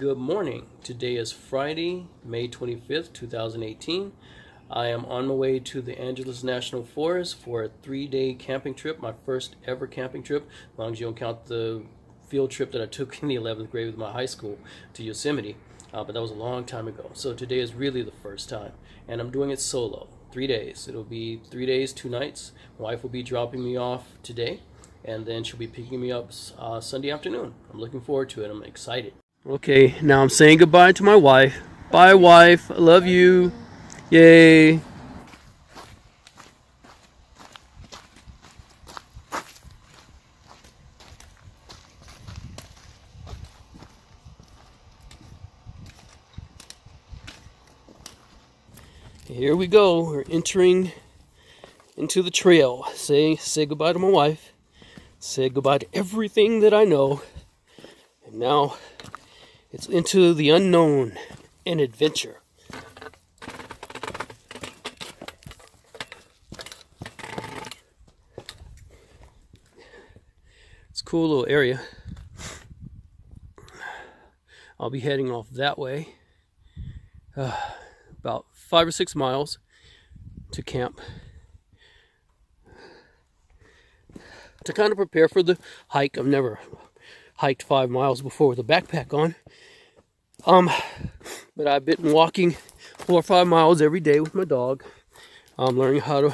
Good morning. Today is Friday, May 25th, 2018. I am on my way to the Angeles National Forest for a 3-day camping trip, my first ever camping trip, as long as you don't count the field trip that I took in the 11th grade with my high school to Yosemite. But that was a long time ago. So today is really the first time, and I'm doing it solo. 3 days. It'll be 3 days, 2 nights. My wife will be dropping me off today, and then she'll be picking me up Sunday afternoon. I'm looking forward to it. I'm excited. Okay, now I'm saying goodbye to my wife. Bye, wife. I love you. Yay. Here we go. We're entering into the trail. Say goodbye to my wife. Say goodbye to everything that I know. And now it's into the unknown and adventure. It's a cool little area. I'll be heading off that way. About 5 or 6 miles to camp. To kind of prepare for the hike. I've never hiked 5 miles before with a backpack on. But I've been walking 4 or 5 miles every day with my dog. I'm learning how to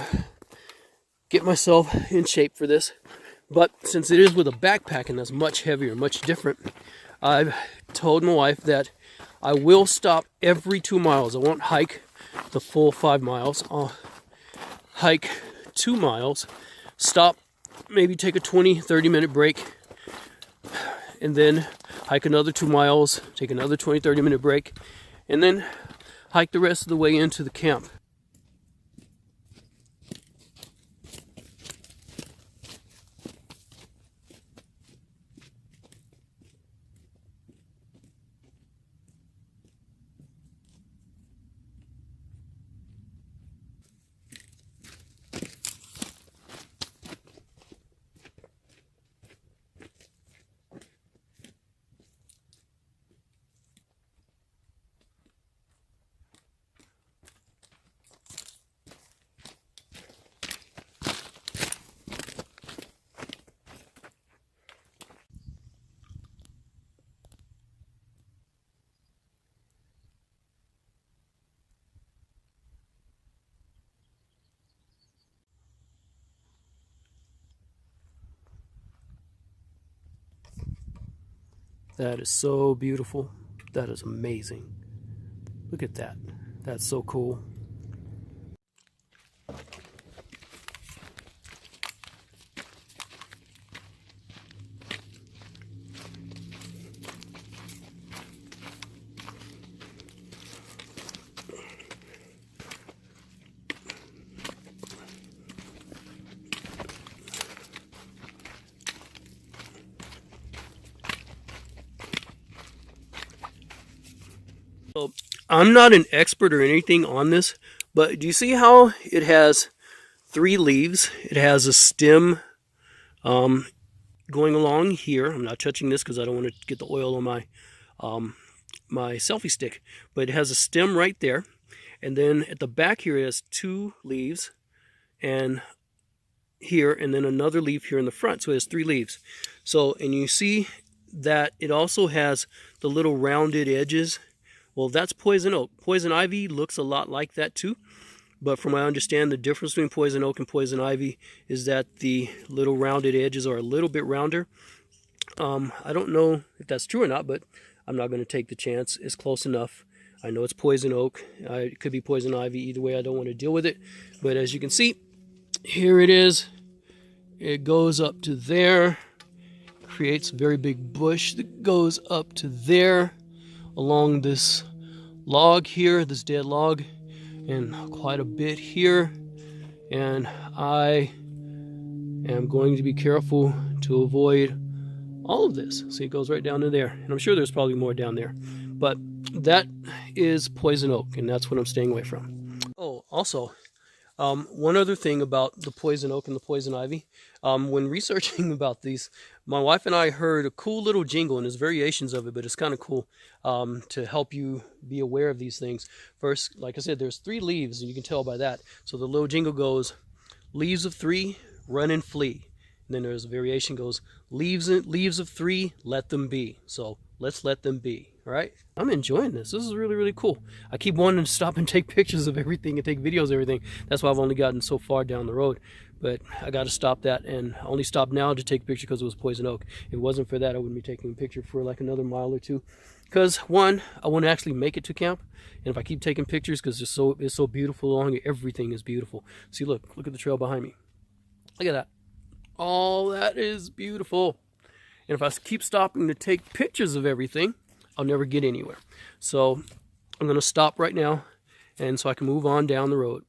get myself in shape for this. But since it is with a backpack and that's much heavier, much different, I've told my wife that I will stop every 2 miles. I won't hike the full 5 miles. I'll hike 2 miles, stop, maybe take a 20-30 minute break, and then hike another 2 miles, take another 20-30 minute break, and then hike the rest of the way into the camp. That is so beautiful. That is amazing. Look at that. That's so cool. So, I'm not an expert or anything on this, but do you see how it has 3 leaves? It has a stem going along here. I'm not touching this because I don't want to get the oil on my selfie stick, but it has a stem right there, and then at the back here it has 2 leaves, and here, and then another leaf here in the front, so it has 3 leaves. So, and you see that it also has the little rounded edges. Well, that's poison oak. Poison ivy looks a lot like that too, but from what I understand, the difference between poison oak and poison ivy is that the little rounded edges are a little bit rounder. I don't know if that's true or not, but I'm not going to take the chance. It's close enough. I know it's poison oak. It could be poison ivy. Either way, I don't want to deal with it. But as you can see, here it is. It goes up to there, creates a very big bush that goes up to there along this log here, this dead log, and quite a bit here. And I am going to be careful to avoid all of this. See, it goes right down to there, and I'm sure there's probably more down there, but that is poison oak, and that's what I'm staying away from. Oh, also, one other thing about the poison oak and the poison ivy, when researching about these, my wife and I heard a cool little jingle, and there's variations of it, but it's kind of cool to help you be aware of these things. First, like I said, there's 3 leaves, and you can tell by that. So the little jingle goes, leaves of 3, run and flee. And then there's a variation goes, leaves of 3, let them be. So let's let them be. All right, I'm enjoying this. This is really, really cool. I keep wanting to stop and take pictures of everything and take videos of everything. That's why I've only gotten so far down the road. But I got to stop that, and I only stopped now to take a picture because it was poison oak. If it wasn't for that, I wouldn't be taking a picture for like another mile or two. Because one, I want to actually make it to camp, and if I keep taking pictures, because it's so beautiful along here, everything is beautiful. See, look at the trail behind me. Look at that. All that is beautiful. And if I keep stopping to take pictures of everything, I'll never get anywhere. So I'm going to stop right now, and so I can move on down the road.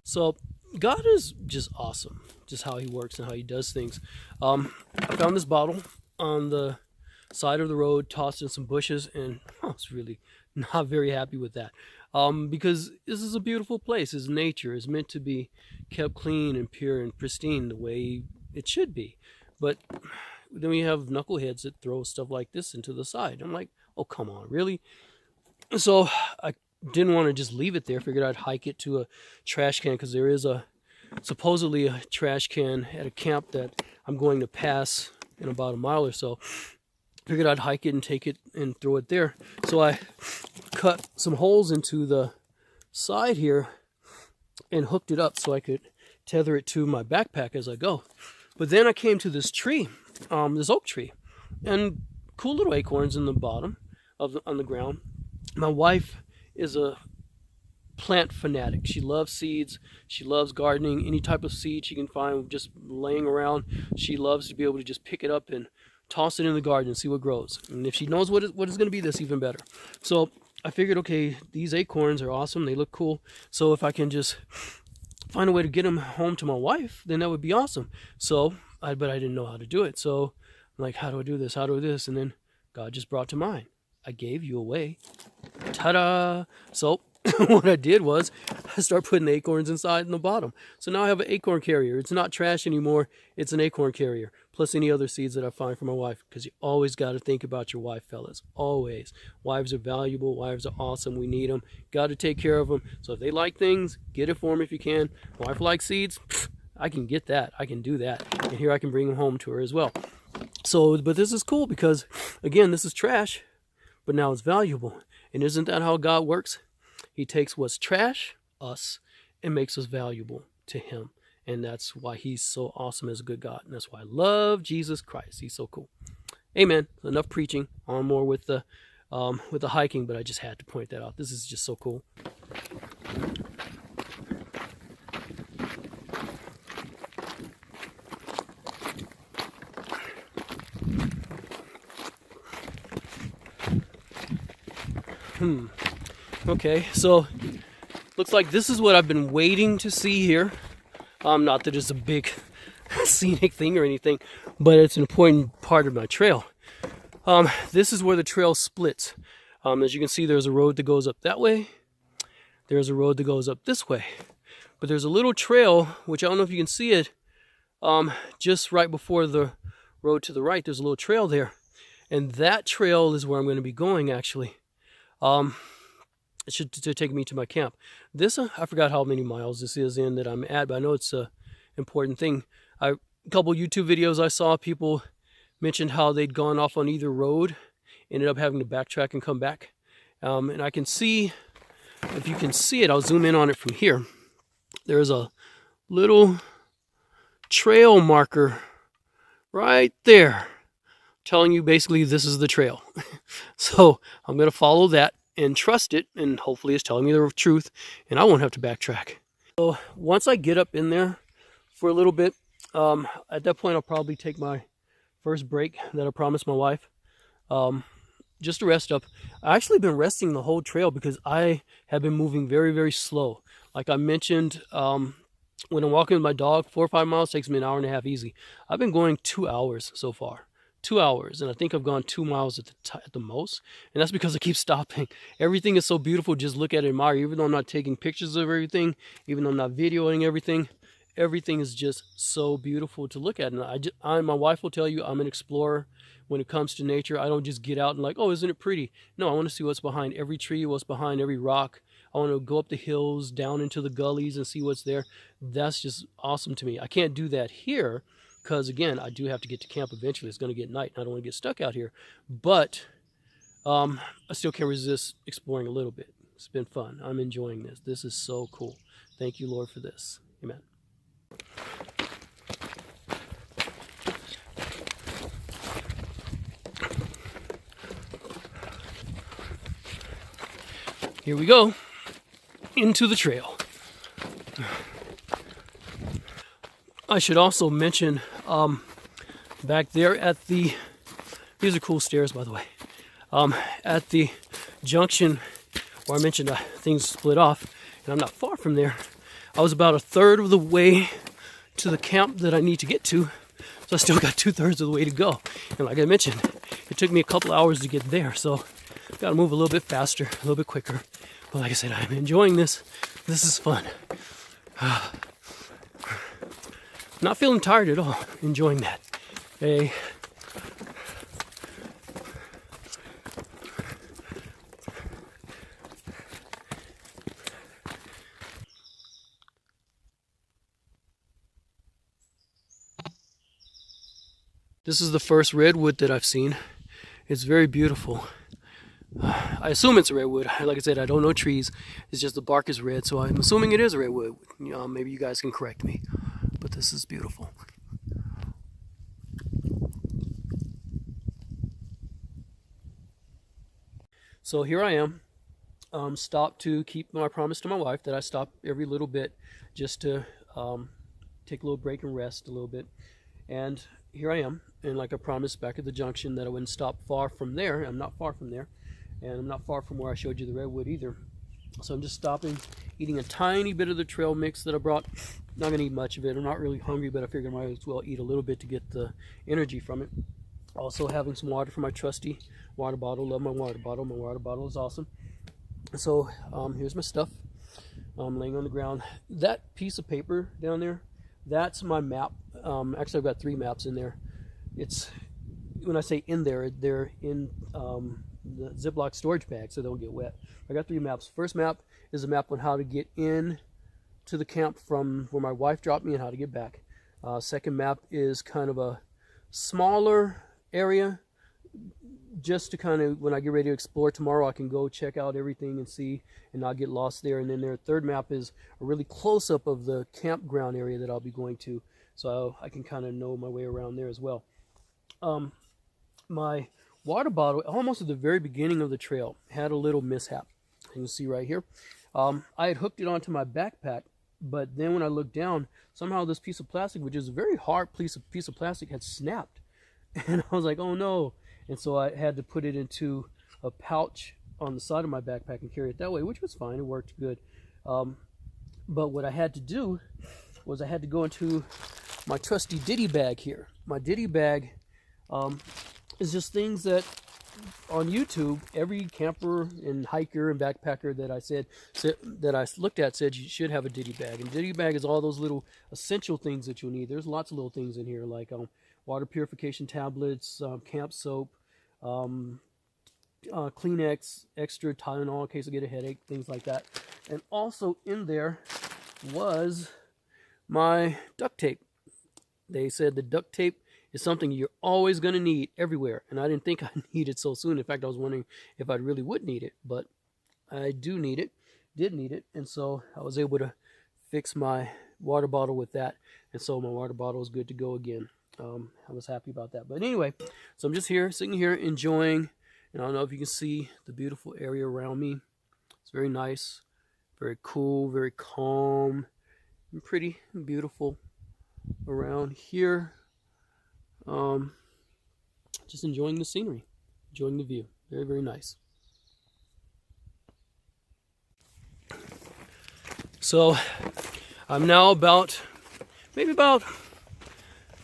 So God is just awesome, just how he works and how he does things. I found this bottle on the side of the road, tossed in some bushes, and I was really not very happy with that. Because this is a beautiful place. It's nature. It's meant to be kept clean and pure and pristine the way it should be. But then we have knuckleheads that throw stuff like this into the side. I'm like, oh, come on, really? So I didn't want to just leave it there. Figured I'd hike it to a trash can, because there is supposedly a trash can at a camp that I'm going to pass in about a mile or so. Figured I'd hike it and take it and throw it there. So I cut some holes into the side here and hooked it up so I could tether it to my backpack as I go. But then I came to this tree, this oak tree, and cool little acorns in the bottom on the ground. My wife is a plant fanatic. She loves seeds. She loves gardening. Any type of seed she can find just laying around, she loves to be able to just pick it up and toss it in the garden and see what grows. And if she knows what is going to be, that's even better. So I figured, okay, these acorns are awesome. They look cool. So if I can just find a way to get them home to my wife, then that would be awesome. So, but I didn't know how to do it. So I'm like, how do I do this? How do I do this? And then God just brought to mind, I gave you away. Ta-da! So what I did was I started putting the acorns inside in the bottom. So now I have an acorn carrier. It's not trash anymore. It's an acorn carrier, plus any other seeds that I find for my wife, because you always got to think about your wife, fellas. Always. Wives are valuable. Wives are awesome. We need them. Got to take care of them. So if they like things, get it for them if you can. Wife likes seeds. I can get that. I can do that. And here I can bring them home to her as well. So, but this is cool because, again, this is trash, but now it's valuable. And isn't that how God works? He takes what's trash, us, and makes us valuable to him. And that's why he's so awesome as a good God. And that's why I love Jesus Christ. He's so cool. Amen. Enough preaching. On more with the hiking, but I just had to point that out. This is just so cool. Okay, so looks like this is what I've been waiting to see here. Not that it's a big scenic thing or anything, but it's an important part of my trail. This is where the trail splits. As you can see, there's a road that goes up that way. There's a road that goes up this way. But there's a little trail, which I don't know if you can see it, just right before the road to the right. There's a little trail there. And that trail is where I'm going to be going, actually. It should take me to my camp. This, I forgot how many miles this is in that I'm at, but I know it's an important thing. A couple YouTube videos I saw, people mentioned how they'd gone off on either road, ended up having to backtrack and come back. And I can see, if you can see it, I'll zoom in on it from here. There's a little trail marker right there telling you basically this is the trail. So I'm going to follow that and trust it, and hopefully it's telling me the truth and I won't have to backtrack. So once I get up in there for a little bit, at that point I'll probably take my first break that I promised my wife, just to rest up. I've actually been resting the whole trail because I have been moving very, very slow. Like I mentioned, when I'm walking with my dog, 4 or 5 miles takes me an hour and a half easy. I've been going 2 hours so far. 2 hours, and I think I've gone 2 miles at the most, and that's because I keep stopping. Everything is so beautiful, just look at it, admire. Even though I'm not taking pictures of everything, even though I'm not videoing everything, everything is just so beautiful to look at. And my wife will tell you I'm an explorer when it comes to nature. I don't just get out and like, oh, isn't it pretty? No, I want to see what's behind every tree, what's behind every rock. I want to go up the hills, down into the gullies and see what's there. That's just awesome to me. I can't do that here because, again, I do have to get to camp eventually. It's going to get night, and I don't want to get stuck out here. But I still can't resist exploring a little bit. It's been fun. I'm enjoying this. This is so cool. Thank you, Lord, for this. Amen. Here we go, into the trail. I should also mention, back there at these are cool stairs, by the way, at the junction where I mentioned things split off, and I'm not far from there. I was about 1/3 of the way to the camp that I need to get to, so I still got 2/3 of the way to go. And like I mentioned, it took me a couple hours to get there, so got to move a little bit faster, a little bit quicker. But like I said, I'm enjoying this. This is fun. Not feeling tired at all. Enjoying that. Hey. This is the first redwood that I've seen. It's very beautiful. I assume it's a redwood. Like I said, I don't know trees. It's just the bark is red, so I'm assuming it is a redwood. Maybe you guys can correct me, but this is beautiful. So here I am, stopped to keep my promise to my wife that I stop every little bit just to take a little break and rest a little bit. And here I am, and like I promised back at the junction that I wouldn't stop far from there. I'm not far from there. And I'm not far from where I showed you the redwood either. So I'm just stopping, eating a tiny bit of the trail mix that I brought. Not going to eat much of it. I'm not really hungry, but I figured I might as well eat a little bit to get the energy from it. Also having some water from my trusty water bottle. Love my water bottle. My water bottle is awesome. So here's my stuff. I'm laying on the ground. That piece of paper down there, that's my map. Actually, I've got 3 maps in there. It's, when I say in there, they're in the Ziploc storage bag so they don't get wet. I got 3 maps. First map is a map on how to get in to the camp from where my wife dropped me and how to get back. Second map is kind of a smaller area just to kind of, when I get ready to explore tomorrow, I can go check out everything and see and not get lost there. And then their third map is a really close-up of the campground area that I'll be going to, so I can kind of know my way around there as well. My water bottle, almost at the very beginning of the trail, had a little mishap. You can see right here. I had hooked it onto my backpack, but then when I looked down, somehow this piece of plastic, which is a very hard piece of plastic, had snapped. And I was like, oh no. And so I had to put it into a pouch on the side of my backpack and carry it that way, which was fine. It worked good. But what I had to do was I had to go into my trusty ditty bag here. My ditty bag is just things that on YouTube, every camper and hiker and backpacker that I looked at said you should have a ditty bag. And ditty bag is all those little essential things that you'll need. There's lots of little things in here like water purification tablets, camp soap, Kleenex, extra Tylenol in case I get a headache, things like that. And also in there was my duct tape. They said the duct tape is something you're always going to need everywhere. And I didn't think I'd need it so soon. In fact, I was wondering if I really would need it, but I do need it, did need it. And so I was able to fix my water bottle with that. And so my water bottle is good to go again. I was happy about that. But anyway, so I'm just here, sitting here, enjoying. And I don't know if you can see the beautiful area around me. It's very nice, very cool, very calm, and pretty beautiful around here. Just enjoying the scenery, enjoying the view. Very, very nice. So I'm now maybe about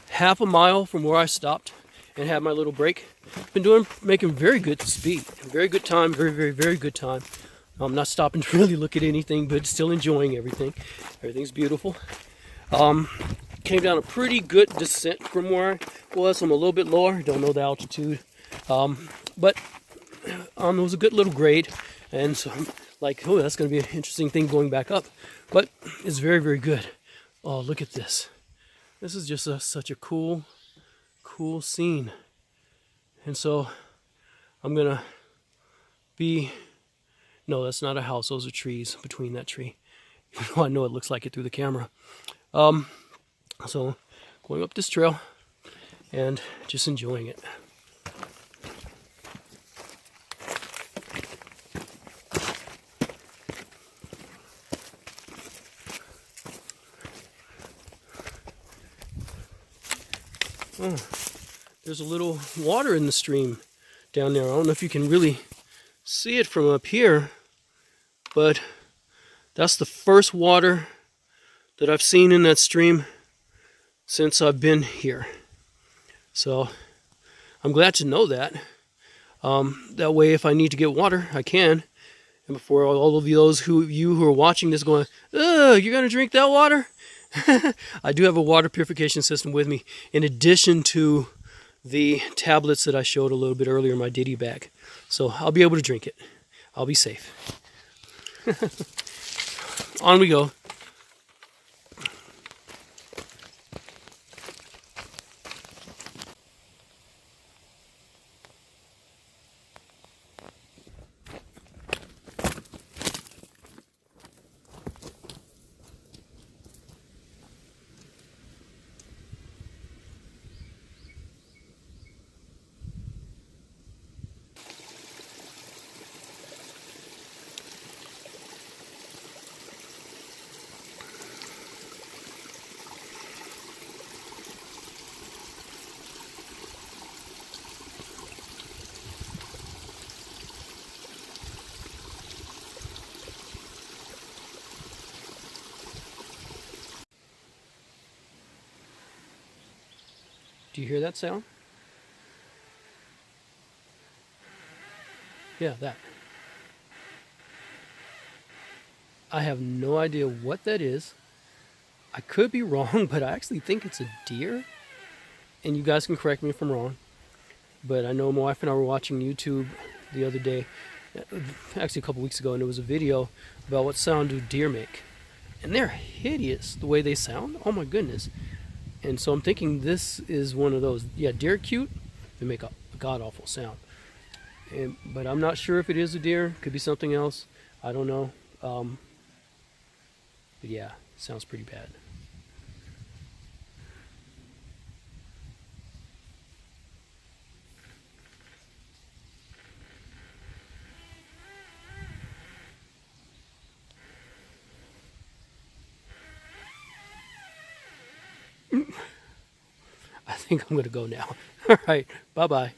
half a mile from where I stopped and had my little break. Been making very good speed, very good time, very, very, very good time. I'm not stopping to really look at anything, but still enjoying everything. Everything's beautiful. Came down a pretty good descent from where I was. I'm a little bit lower, don't know the altitude. But it was a good little grade. And so I'm like, oh, that's going to be an interesting thing going back up. But it's very, very good. Oh, look at this. This is just such a cool scene. And so I'm going to no, that's not a house. Those are trees between that tree. I know it looks like it through the camera. So going up this trail and just enjoying it. Oh, there's a little water in the stream down there. I don't know if you can really see it from up here, but that's the first water that I've seen in that stream since I've been here. So I'm glad to know that. That way, if I need to get water, I can. And before all of those who are watching this going, ugh, you're going to drink that water? I do have a water purification system with me, in addition to the tablets that I showed a little bit earlier in my ditty bag. So I'll be able to drink it. I'll be safe. On we go. Do you hear that sound? Yeah, that. I have no idea what that is. I could be wrong, but I actually think it's a deer. And you guys can correct me if I'm wrong. But I know my wife and I were watching YouTube the other day, actually a couple weeks ago, and there was a video about what sound do deer make. And they're hideous, the way they sound. Oh my goodness. And so I'm thinking this is one of those. Yeah, deer are cute. They make a god-awful sound. But I'm not sure if it is a deer. Could be something else. I don't know. But yeah, sounds pretty bad. I think I'm going to go now. All right, bye-bye.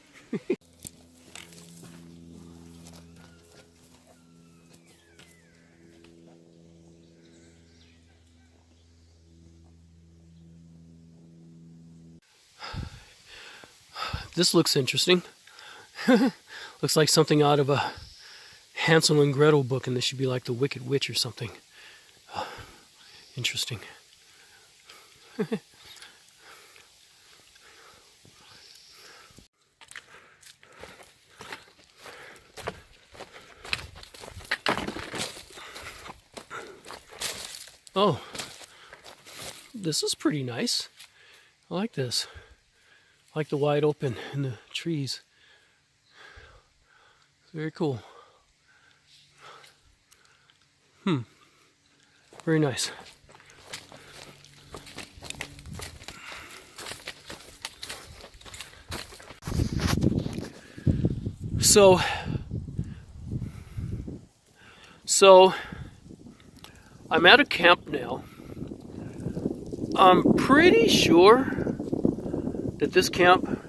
This looks interesting. Looks like something out of a Hansel and Gretel book, and this should be like the Wicked Witch or something. Interesting. Oh, this is pretty nice. I like this. like the wide open and the trees. Very cool. Very nice. So I'm at a camp now. I'm pretty sure that this camp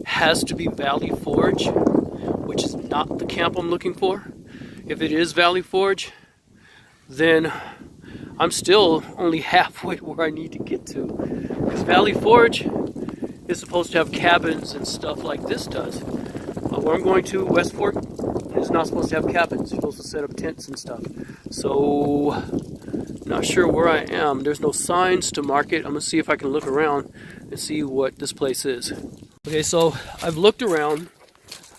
has to be Valley Forge, which is not the camp I'm looking for. If it is Valley Forge, then I'm still only halfway where I need to get to. Because Valley Forge is supposed to have cabins and stuff like this does. Where I'm going to, West Fork, is not supposed to have cabins. You're supposed to set up tents and stuff. So, not sure where I am. There's no signs to mark it. I'm going to see if I can look around and see what this place is. Okay, so I've looked around.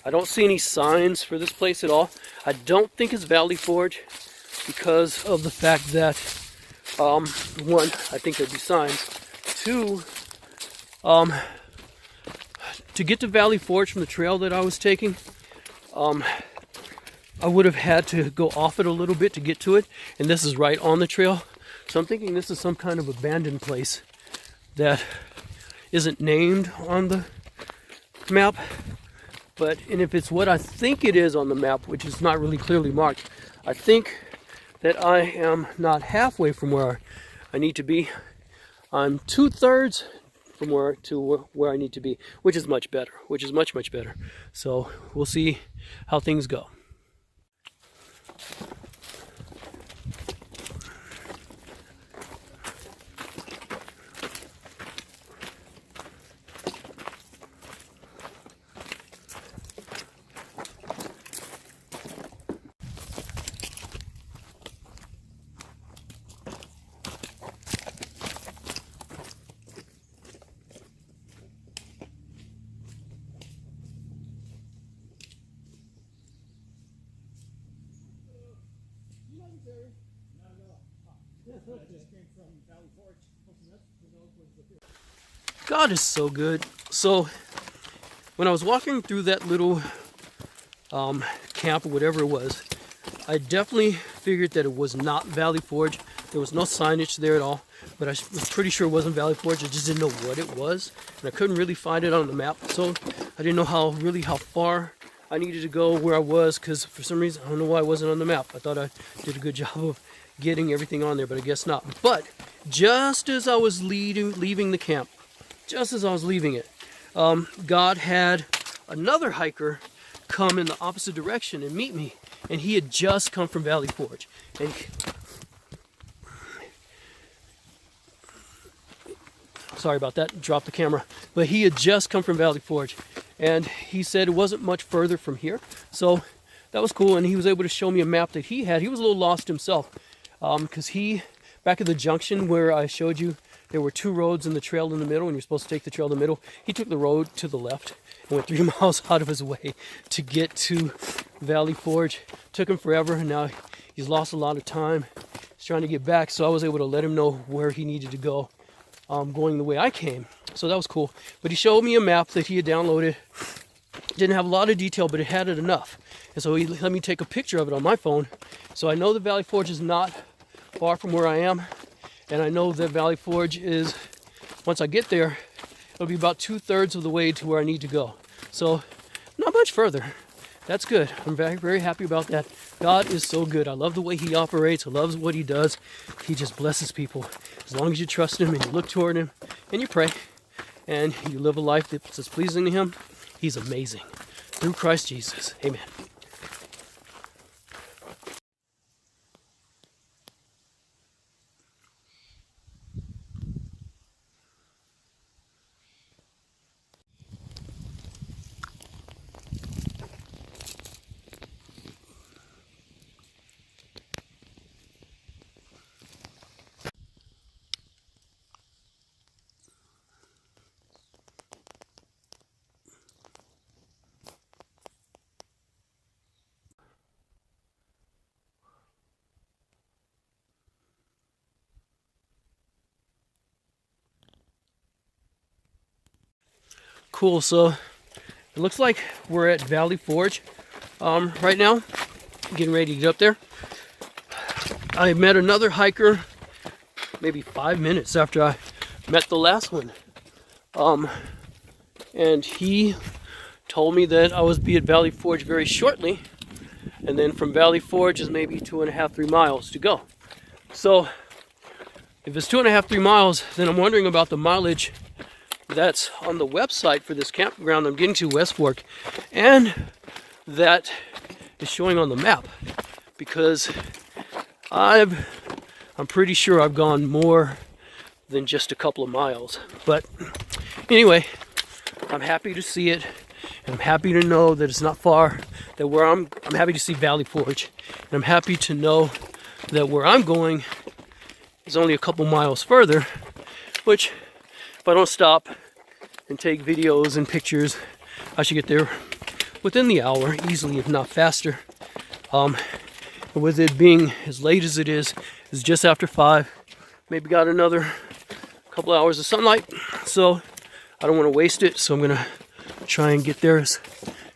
I don't see any signs for this place at all. I don't think it's Valley Forge because of the fact that, one, I think there'd be signs. Two, to get to Valley Forge from the trail that I was taking, I would have had to go off it a little bit to get to it, and this is right on the trail. So I'm thinking this is some kind of abandoned place that isn't named on the map. And if it's what I think it is on the map, which is not really clearly marked, I think that I am not halfway from where I need to be. I'm 2/3 from where I need to be, which is much better, which is much, much better. So we'll see how things go. God is so good. So when I was walking through that little camp or whatever it was, I definitely figured that it was not Valley Forge. There was no signage there at all, but I was pretty sure it wasn't Valley Forge. I just didn't know what it was, and I couldn't really find it on the map. So I didn't know how far I needed to go where I was, because for some reason, I don't know why it wasn't on the map. I thought I did a good job of getting everything on there, but I guess not. But just as I was leaving the camp, just as I was leaving it, God had another hiker come in the opposite direction and meet me, and he had just come from Valley Forge. And sorry about that, dropped the camera. But he had just come from Valley Forge, and he said it wasn't much further from here. So that was cool, and he was able to show me a map that he had. He was a little lost himself, because back at the junction where I showed you, there were two roads in the trail in the middle, and you're supposed to take the trail in the middle. He took the road to the left and went 3 miles out of his way to get to Valley Forge. Took him forever, and now he's lost a lot of time. He's trying to get back, so I was able to let him know where he needed to go, going the way I came. So that was cool. But he showed me a map that he had downloaded. Didn't have a lot of detail, but it had it enough. And so he let me take a picture of it on my phone. So I know the Valley Forge is not far from where I am. And I know that Valley Forge is, once I get there, it'll be about 2/3 of the way to where I need to go. So not much further. That's good. I'm very, very happy about that. God is so good. I love the way he operates. I love what he does. He just blesses people. As long as you trust him and you look toward him and you pray and you live a life that's pleasing to him, he's amazing. Through Christ Jesus. Amen. Cool, so it looks like we're at Valley Forge right now, getting ready to get up there. I met another hiker maybe 5 minutes after I met the last one. And he told me that I was be at Valley Forge very shortly, and then from Valley Forge is maybe 2.5, 3 miles to go. So if it's 2.5, 3 miles, then I'm wondering about the mileage that's on the website for this campground I'm getting to, West Fork, and that is showing on the map, because I'm pretty sure I've gone more than just a couple of miles. But anyway, I'm happy to see it, and I'm happy to know that it's not far, that where I'm happy to see Valley Forge, and I'm happy to know that where I'm going is only a couple miles further, which if I don't stop and take videos and pictures, I should get there within the hour easily, if not faster. With it being as late as it is, it's just after 5. Maybe got another couple hours of sunlight, so I don't want to waste it. So I'm gonna try and get there as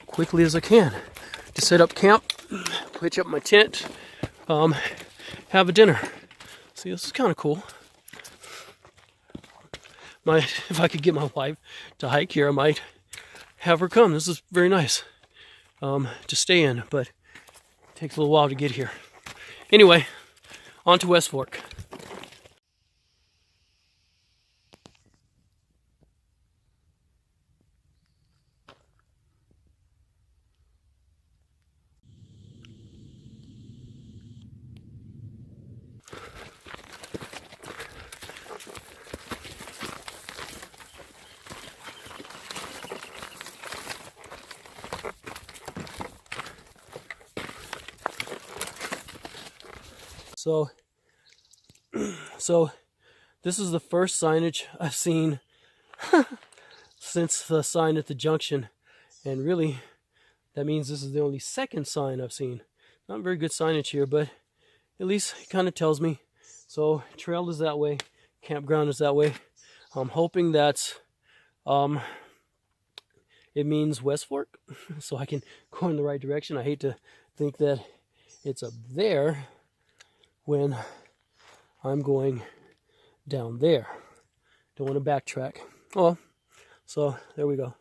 quickly as I can to set up camp, pitch up my tent, have a dinner. See, this is kind of cool. If I could get my wife to hike here, I might have her come. This is very nice to stay in, but it takes a little while to get here. Anyway, on to West Fork. So this is the first signage I've seen since the sign at the junction, and really that means this is the only second sign I've seen. Not very good signage here, but at least it kind of tells me. So trail is that way, campground is that way. I'm hoping that it means West Fork, so I can go in the right direction. I hate to think that it's up there when I'm going down there. Don't want to backtrack. Oh, so there we go.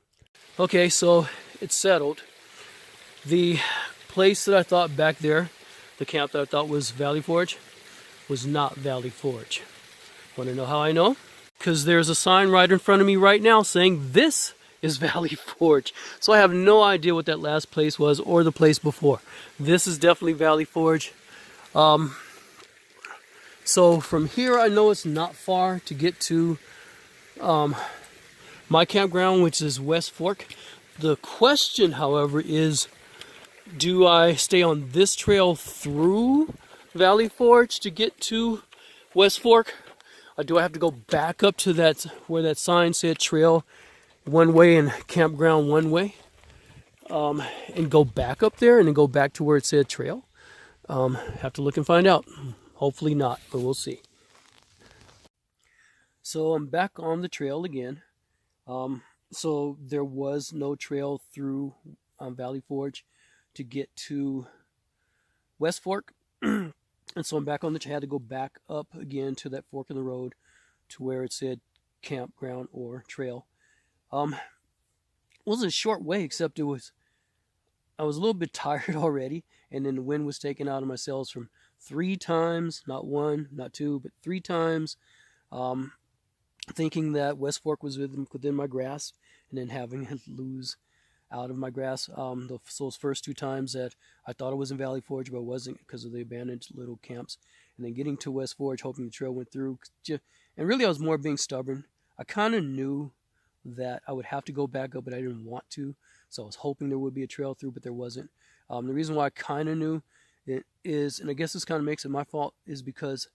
Okay, so it's settled. The place that I thought back there, the camp that I thought was Valley Forge, was not Valley Forge. Want to know how I know? Because there's a sign right in front of me right now saying this is Valley Forge. So I have no idea what that last place was or the place before. This is definitely Valley Forge. So from here, I know it's not far to get to my campground, which is West Fork. The question, however, is, do I stay on this trail through Valley Forge to get to West Fork? Or do I have to go back up to that where that sign said trail one way and campground one way, and go back up there and then go back to where it said trail? Have to look and find out. Hopefully not, but we'll see. So I'm back on the trail again. So there was no trail through Valley Forge to get to West Fork. And so I'm back on the trail. I had to go back up again to that fork in the road to where it said campground or trail. It wasn't a short way, except I was a little bit tired already, and then the wind was taken out of my sails from 3 times, not 1, not 2, but 3 times, thinking that West Fork was within my grasp, and then having it lose out of my grasp. Those first 2 times that I thought it was in Valley Forge, but it wasn't because of the abandoned little camps. And then getting to West Forge, hoping the trail went through. And really, I was more being stubborn. I kind of knew that I would have to go back up, but I didn't want to. So I was hoping there would be a trail through, but there wasn't. The reason why I kind of knew it is, and I guess this kind of makes it my fault, is because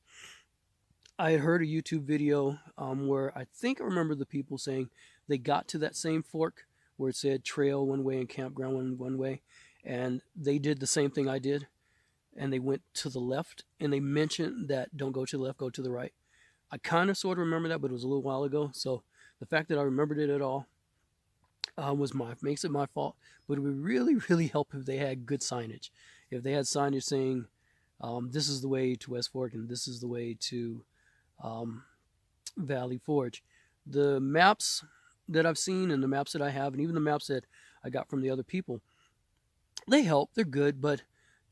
I had heard a YouTube video where I think I remember the people saying they got to that same fork where it said trail one way and campground one way, and they did the same thing I did, and they went to the left, and they mentioned that don't go to the left, go to the right. I kind of sort of remember that, but it was a little while ago, so the fact that I remembered it at all makes it my fault. But it would really, really help if they had good signage. If they had signage saying, this is the way to West Fork and this is the way to Valley Forge. The maps that I've seen and the maps that I have, and even the maps that I got from the other people, they help. They're good, but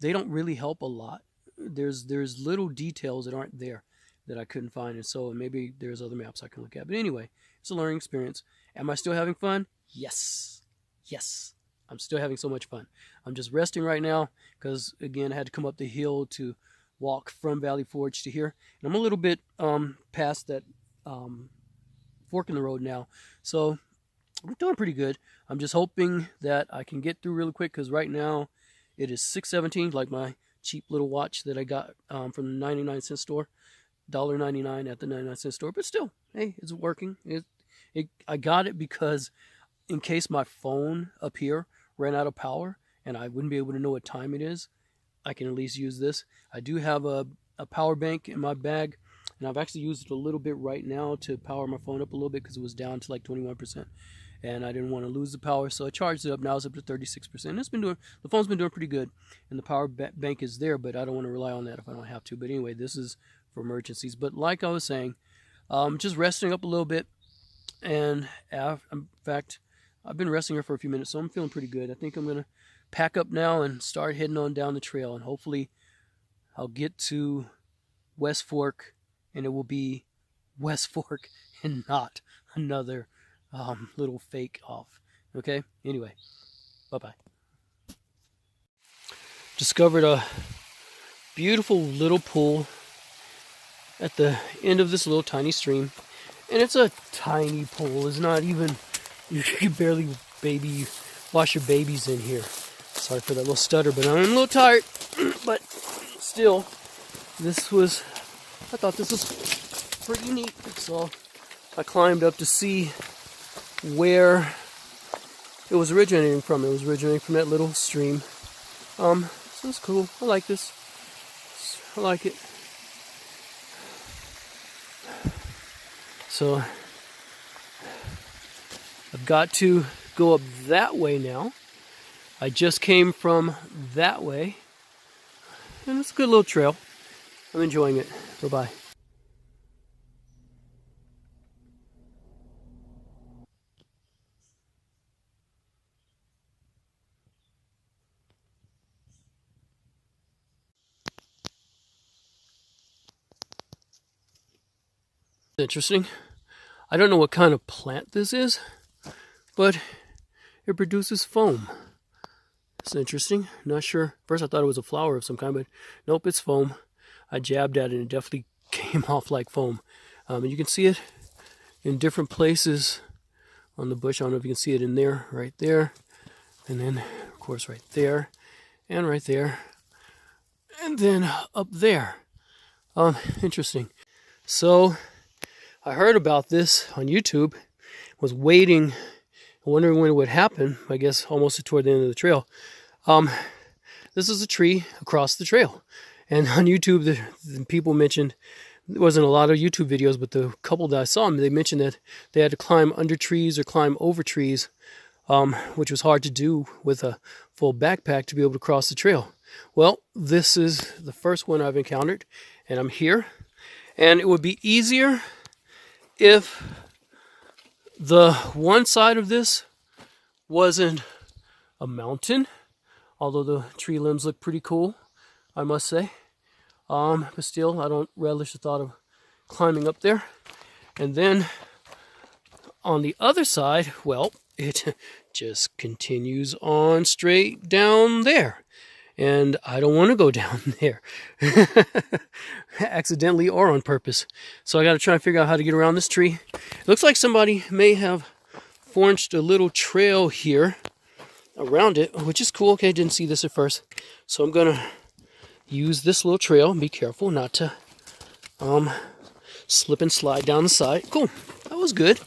they don't really help a lot. There's little details that aren't there that I couldn't find, and so maybe there's other maps I can look at. But anyway, it's a learning experience. Am I still having fun? Yes. Yes. I'm still having so much fun. I'm just resting right now because, again, I had to come up the hill to walk from Valley Forge to here. And I'm a little bit past that fork in the road now. So I'm doing pretty good. I'm just hoping that I can get through really quick because right now it is 6:17, like my cheap little watch that I got from the 99-cent store. $1.99 at the 99-cent store. But still, hey, it's working. I got it because in case my phone up here ran out of power and I wouldn't be able to know what time it is, I can at least use this. I do have a power bank in my bag, and I've actually used it a little bit right now to power my phone up a little bit because it was down to like 21%, and I didn't want to lose the power, so I charged it up. Now it's up to 36%. The phone's been doing pretty good, and the power bank is there, but I don't want to rely on that if I don't have to. But anyway, this is for emergencies. But like I was saying, just resting up a little bit, and in fact, I've been resting here for a few minutes, so I'm feeling pretty good. I think I'm gonna pack up now and start heading on down the trail, and hopefully I'll get to West Fork and it will be West Fork and not another little fake off. Okay, anyway, bye-bye. Discovered a beautiful little pool at the end of this little tiny stream, and it's a tiny pool. It's not even, you can barely wash your babies in here. Sorry for that little stutter, but I'm a little tired. But still, I thought this was pretty neat. So I climbed up to see where it was originating from. It was originating from that little stream. So it's cool. I like this. I like it. So I've got to go up that way now. I just came from that way, and it's a good little trail. I'm enjoying it. Bye-bye. Interesting. I don't know what kind of plant this is, but it produces foam. It's interesting. Not sure. First I thought it was a flower of some kind, but nope, it's foam. I jabbed at it and it definitely came off like foam. And you can see it in different places on the bush. I don't know if you can see it in there, right there. And then, of course, right there. And right there. And then up there. Interesting. So, I heard about this on YouTube. Was waiting, wondering when it would happen. I guess almost toward the end of the trail. This is a tree across the trail. And on YouTube, the people mentioned, there wasn't a lot of YouTube videos, but the couple that I saw, they mentioned that they had to climb under trees or climb over trees, which was hard to do with a full backpack to be able to cross the trail. Well, this is the first one I've encountered, and I'm here. And it would be easier if the one side of this wasn't a mountain, although the tree limbs look pretty cool, I must say. But still, I don't relish the thought of climbing up there. And then on the other side, well, it just continues on straight down there. And I don't want to go down there, accidentally or on purpose. So I got to try and figure out how to get around this tree. It looks like somebody may have forged a little trail here around it, which is cool. Okay, didn't see this at first. So I'm going to use this little trail. Be careful not to slip and slide down the side. Cool. That was good.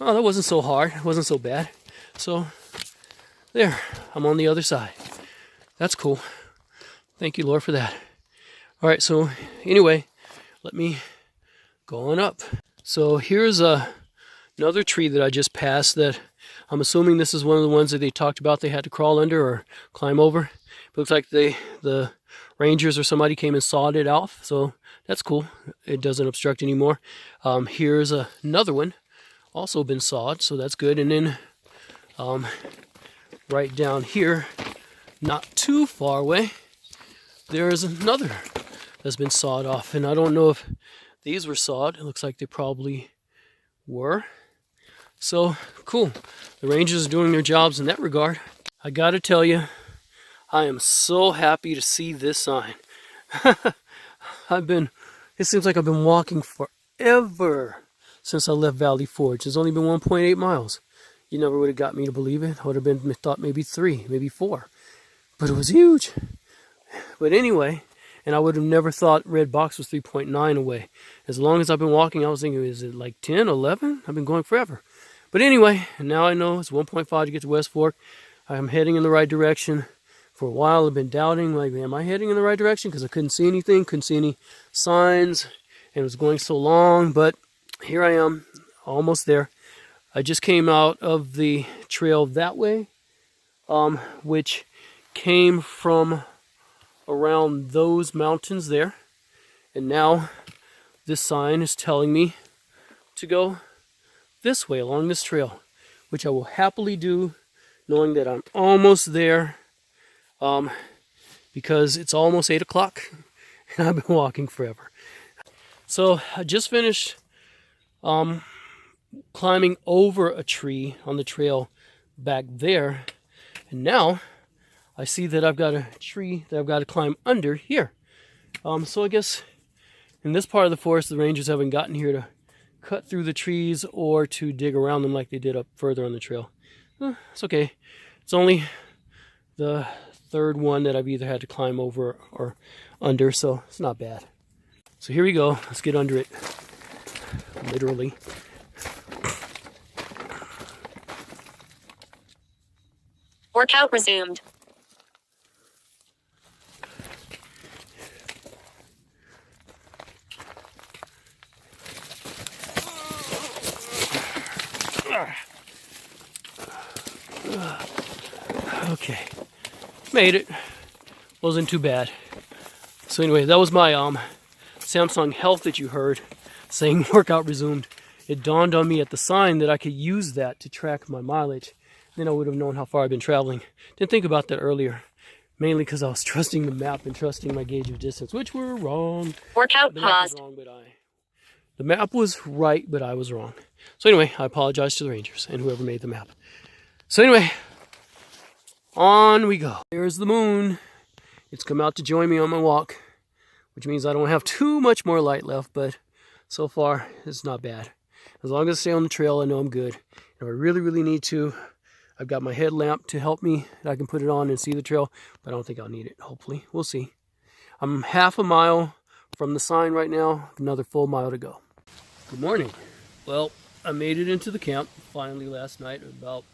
Oh, that wasn't so hard. It wasn't so bad. So there, I'm on the other side. That's cool. Thank you, Lord, for that. All right, so anyway, let me go on up. So here's another tree that I just passed that I'm assuming this is one of the ones that they talked about they had to crawl under or climb over. It looks like the rangers or somebody came and sawed it off, so that's cool. It doesn't obstruct anymore. Here's another one, also been sawed, so that's good. And then right down here, not too far away, there's another that's been sawed off. And I don't know if these were sawed. It looks like they probably were. So cool. The rangers are doing their jobs in that regard. I gotta tell you, I am so happy to see this sign. It seems like I've been walking forever since I left Valley Forge. It's only been 1.8 miles. You never would have got me to believe it. I would have been thought maybe 3, maybe 4. But it was huge. But anyway, and I would have never thought Red Box was 3.9 away. As long as I've been walking, I was thinking, is it like 10, 11? I've been going forever. But anyway, now I know it's 1.5 to get to West Fork. I'm heading in the right direction. For a while, I've been doubting, like, am I heading in the right direction? Because I couldn't see anything, couldn't see any signs, and it was going so long. But here I am, almost there. I just came out of the trail that way, which came from around those mountains there. And now this sign is telling me to go this way along this trail, which I will happily do, knowing that I'm almost there. Because it's almost 8 o'clock and I've been walking forever. So I just finished climbing over a tree on the trail back there, and now I see that I've got a tree that I've got to climb under here. So I guess in this part of the forest, the rangers haven't gotten here to cut through the trees or to dig around them like they did up further on the trail. It's okay. It's only the third one that I've either had to climb over or under, so it's not bad. So here we go. Let's get under it. Literally. Workout resumed. Okay. Made it. Wasn't too bad. So anyway, that was my Samsung Health that you heard saying workout resumed. It dawned on me at the sign that I could use that to track my mileage. Then I would have known how far I've been traveling. Didn't think about that earlier. Mainly because I was trusting the map and trusting my gauge of distance, which were wrong. Workout the map paused. was wrong, but the map was right, but I was wrong. So anyway, I apologize to the rangers and whoever made the map. So anyway, on we go. There's the moon. It's come out to join me on my walk, which means I don't have too much more light left, but so far it's not bad. As long as I stay on the trail, I know I'm good. If I really, really need to, I've got my headlamp to help me. I can put it on and see the trail, but I don't think I'll need it, hopefully. We'll see. I'm half a mile from the sign right now, another full mile to go. Good morning. Well, I made it into the camp finally last night about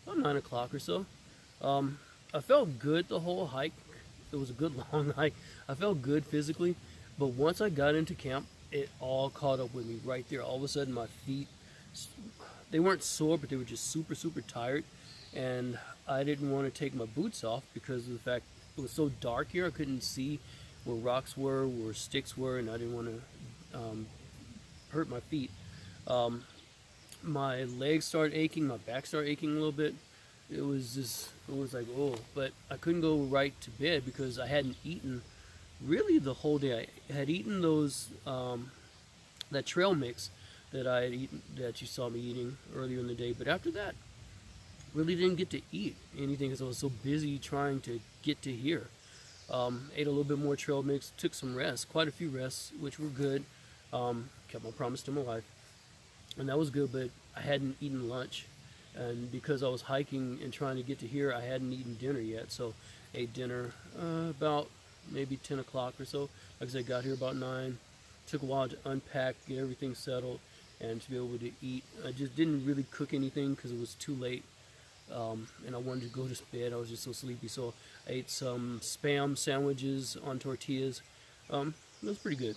9 o'clock or so. I felt good the whole hike. It was a good long hike. I felt good physically, but once I got into camp, it all caught up with me right there. All of a sudden, my feet, they weren't sore, but they were just super, super tired. And I didn't want to take my boots off because of the fact it was so dark here. I couldn't see where rocks were, where sticks were, and I didn't want to hurt my feet. My legs started aching, my back started aching a little bit. It was like, oh, but I couldn't go right to bed because I hadn't eaten really the whole day. I had eaten those, that trail mix that I had eaten, that you saw me eating earlier in the day. But after that, really didn't get to eat anything because I was so busy trying to get to here. Ate a little bit more trail mix, took some rest, quite a few rests, which were good. Kept my promise to my wife, and that was good, but I hadn't eaten lunch. And because I was hiking and trying to get to here, I hadn't eaten dinner yet. So ate dinner about maybe 10 o'clock or so. Like I said, got here about 9. Took a while to unpack, get everything settled, and to be able to eat. I just didn't really cook anything because it was too late. And I wanted to go to bed. I was just so sleepy. So I ate some Spam sandwiches on tortillas. It was pretty good.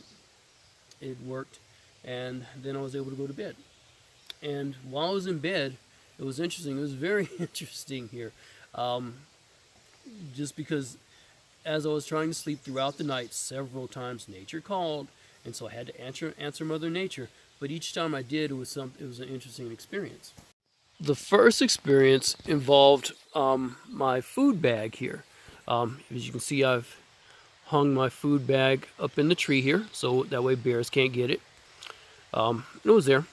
It worked. And then I was able to go to bed. And while I was in bed, It was interesting. It was very interesting here, um, just because as I was trying to sleep throughout the night, several times nature called, and so I had to answer Mother Nature. But each time I did, it was an interesting experience. The first experience involved my food bag here. As you can see, I've hung my food bag up in the tree here, so that way bears can't get it. It was there.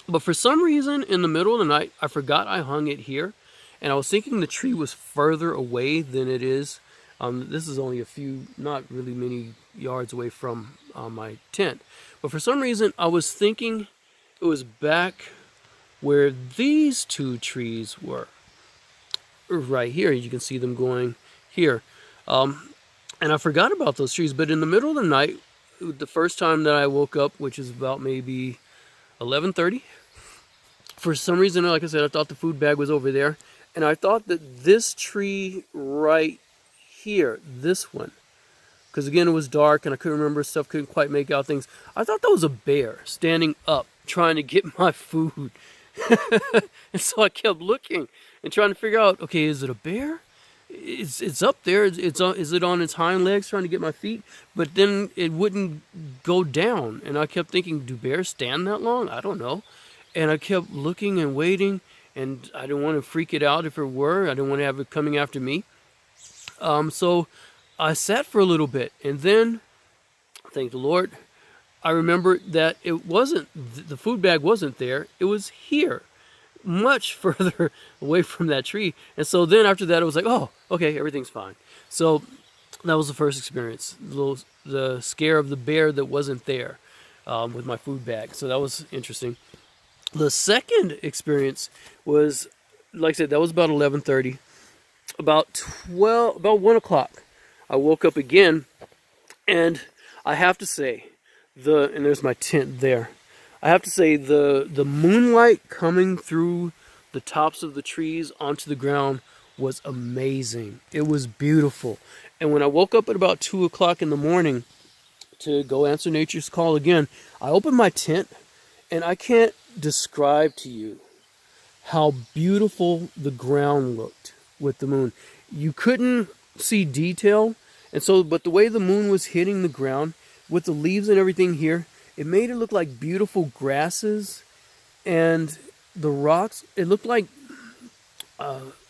But for some reason, in the middle of the night, I forgot I hung it here, and I was thinking the tree was further away than it is. This is only a few, not really many yards away from my tent. But for some reason, I was thinking it was back where these two trees were. Right here, you can see them going here. And I forgot about those trees, but in the middle of the night, the first time that I woke up, which is about maybe 11:30, for some reason, like I said, I thought the food bag was over there, and I thought that this tree right here, this one, because again it was dark and I couldn't remember stuff, couldn't quite make out things. I thought that was a bear standing up trying to get my food. And so I kept looking and trying to figure out, okay, is it a bear? It's up there. Is it on its hind legs trying to get my feet? But then it wouldn't go down, and I kept thinking, do bears stand that long? I don't know. And I kept looking and waiting, and I didn't want to freak it out if it were. I didn't want to have it coming after me. So I sat for a little bit, and then, thank the Lord, I remembered that it wasn't, the food bag wasn't there. It was here, much further away from that tree. And so then after that, it was like, oh, okay, everything's fine. So that was the first experience, the scare of the bear that wasn't there with my food bag. So that was interesting. The second experience was, like I said, that was about 11:30. About 1 o'clock, I woke up again, and I have to say, and there's my tent there. I have to say, the moonlight coming through the tops of the trees onto the ground was amazing. It was beautiful. And when I woke up at about 2 o'clock in the morning to go answer nature's call again, I opened my tent, and I can't describe to you how beautiful the ground looked with the moon. You couldn't see detail, and so, but the way the moon was hitting the ground with the leaves and everything here, it made it look like beautiful grasses, and the rocks, it looked like,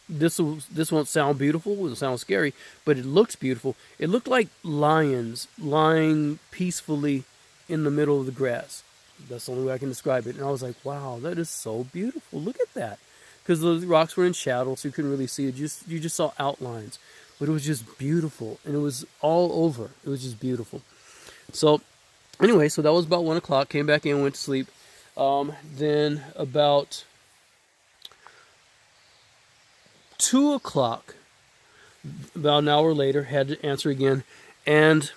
this won't sound beautiful, it'll sound scary, but it looks beautiful. It looked like lions lying peacefully in the middle of the grass. That's the only way I can describe it. And I was like, wow, that is so beautiful. Look at that. Because the rocks were in shadow, so you couldn't really see it. You just saw outlines. But it was just beautiful. And it was all over. It was just beautiful. So, anyway, so that was about 1 o'clock. Came back in, went to sleep. Then about 2 o'clock, about an hour later, had to answer again. And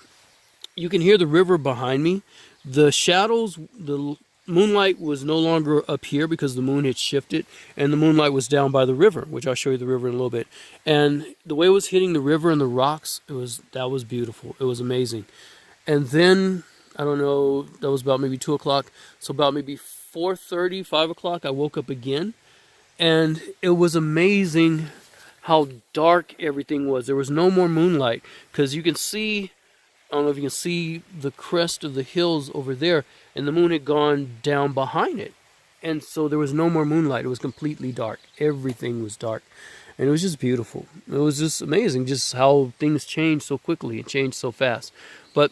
you can hear the river behind me. The shadows, the moonlight was no longer up here because the moon had shifted, and the moonlight was down by the river, which I'll show you the river in a little bit. And the way it was hitting the river and the rocks, that was beautiful. It was amazing. And then, I don't know, that was about maybe 2 o'clock. So about maybe 4:30, 5 o'clock, I woke up again. And it was amazing how dark everything was. There was no more moonlight, because you can see, I don't know if you can see the crest of the hills over there, and the moon had gone down behind it. And so there was no more moonlight. It was completely dark. Everything was dark. And it was just beautiful. It was just amazing just how things changed so quickly and changed so fast. But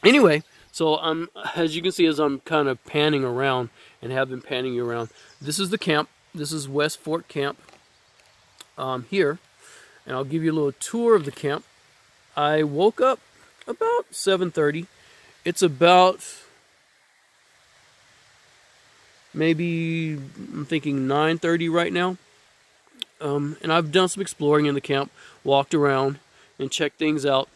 anyway, so as you can see, as I'm kind of panning around and have been panning around, this is the camp. This is West Fork Camp here. And I'll give you a little tour of the camp. I woke up about 7:30. It's about maybe, I'm thinking 9:30 right now. And I've done some exploring in the camp, walked around and checked things out.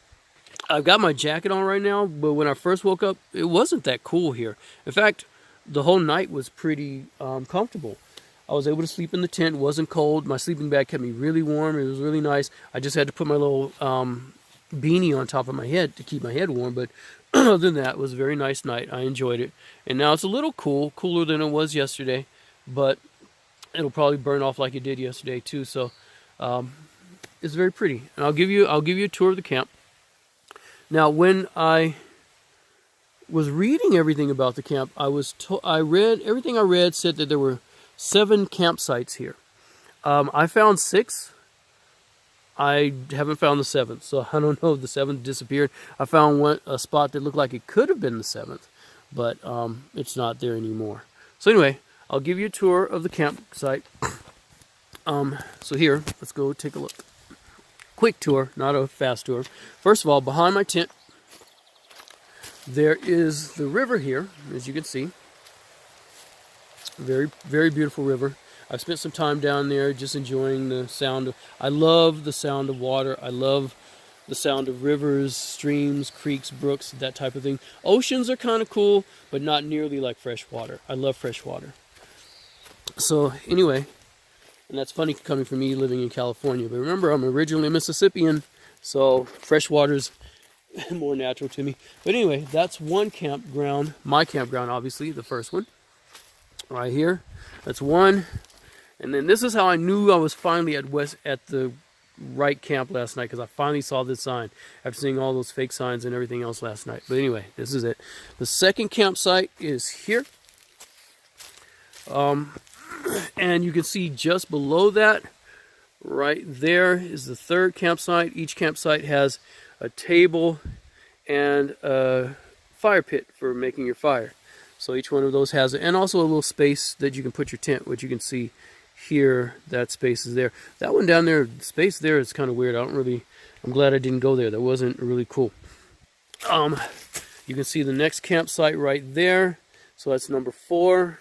I've got my jacket on right now, but when I first woke up, it wasn't that cool here. In fact, the whole night was pretty comfortable. I was able to sleep in the tent. It wasn't cold. My sleeping bag kept me really warm. It was really nice. I just had to put my little beanie on top of my head to keep my head warm, but other than that, it was a very nice night. I enjoyed it. And now it's a little cool, cooler than it was yesterday, but It'll probably burn off like it did yesterday too. So it's very pretty. And I'll give you a tour of the camp. Now, when I was reading everything about the camp, I read everything I read said that there were 7 campsites here. I found 6. I haven't found the 7th, so I don't know if the 7th disappeared. I found a spot that looked like it could have been the 7th, but it's not there anymore. So anyway, I'll give you a tour of the campsite. So here, let's go take a look. Quick tour, not a fast tour. First of all, behind my tent, there is the river here, as you can see. Very, very beautiful river. I've spent some time down there just enjoying the sound of, I love the sound of water. I love the sound of rivers, streams, creeks, brooks, that type of thing. Oceans are kind of cool, but not nearly like fresh water. I love fresh water. So anyway, and that's funny coming from me living in California. But remember, I'm originally a Mississippian, so fresh water's more natural to me. But anyway, that's one campground. My campground, obviously, the first one. Right here. That's one. And then this is how I knew I was finally at the right camp last night, because I finally saw this sign after seeing all those fake signs and everything else last night. But anyway, this is it. The second campsite is here. And you can see just below that, right there, is the third campsite. Each campsite has a table and a fire pit for making your fire. So each one of those has it, and also a little space that you can put your tent, which you can see here. That space is there. That one down there, the space there is kind of weird. I'm glad I didn't go there. That wasn't really cool. You can see the next campsite right there. So that's number 4.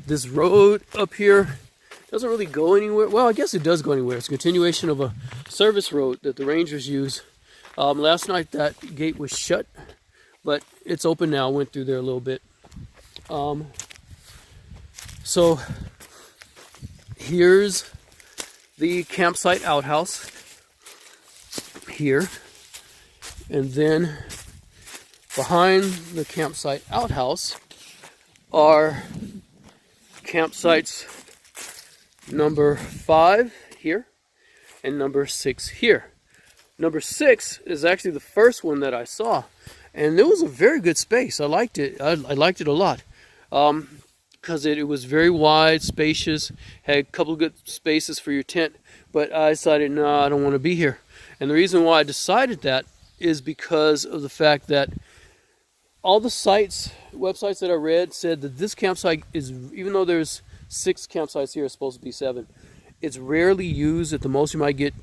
This road up here doesn't really go anywhere. Well, I guess it does go anywhere. It's a continuation of a service road that the Rangers use. Last night that gate was shut, but it's open now. I went through there a little bit. So here's the campsite outhouse here, and then behind the campsite outhouse are campsites number 5 here and number 6 here. Number 6 is actually the first one that I saw, and it was a very good space. I liked it. I liked it a lot because it was very wide, spacious, had a couple of good spaces for your tent. But I decided, no, I don't want to be here. And the reason why I decided that is because of the fact that all the websites that I read said that this campsite is, even though there's 6 campsites here, it's supposed to be 7, it's rarely used. At the most, you might get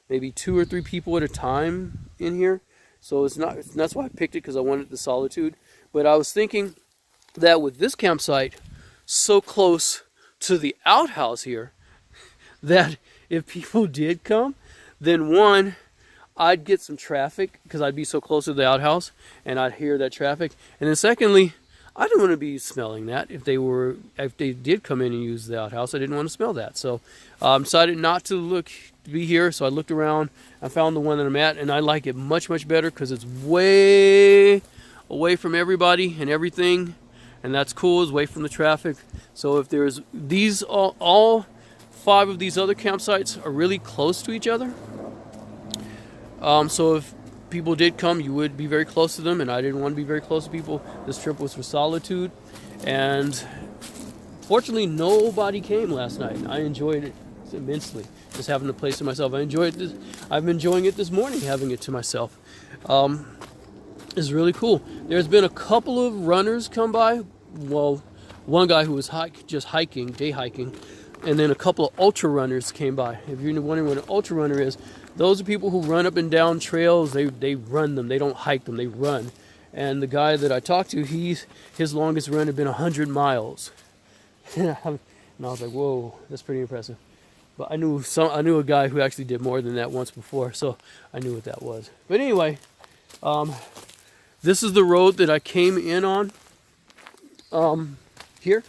maybe 2 or 3 people at a time in here. So it's not, that's why I picked it, because I wanted the solitude. But I was thinking that with this campsite so close to the outhouse here, that if people did come, then one, I'd get some traffic because I'd be so close to the outhouse and I'd hear that traffic. And then secondly, I didn't want to be smelling that. If they did come in and use the outhouse, I didn't want to smell that. So I decided not to be here. So I looked around. I found the one that I'm at, and I like it much, much better because it's way away from everybody and everything. And that's cool. It's away from the traffic. So if there's these, all 5 of these other campsites are really close to each other. So if people did come, you would be very close to them, and I didn't want to be very close to people. This trip was for solitude, and fortunately nobody came last night. I enjoyed it immensely, just having the place to myself. I've been enjoying it this morning, having it to myself. It's really cool. There's been a couple of runners come by. Well, one guy who was just hiking, day hiking, and then a couple of ultra runners came by. If you're wondering what an ultra runner is, those are people who run up and down trails. They run them. They don't hike them. They run. And the guy that I talked to, his longest run had been 100 miles. And I was like, whoa, that's pretty impressive. But I knew a guy who actually did more than that once before, so I knew what that was. But anyway, this is the road that I came in on. Here.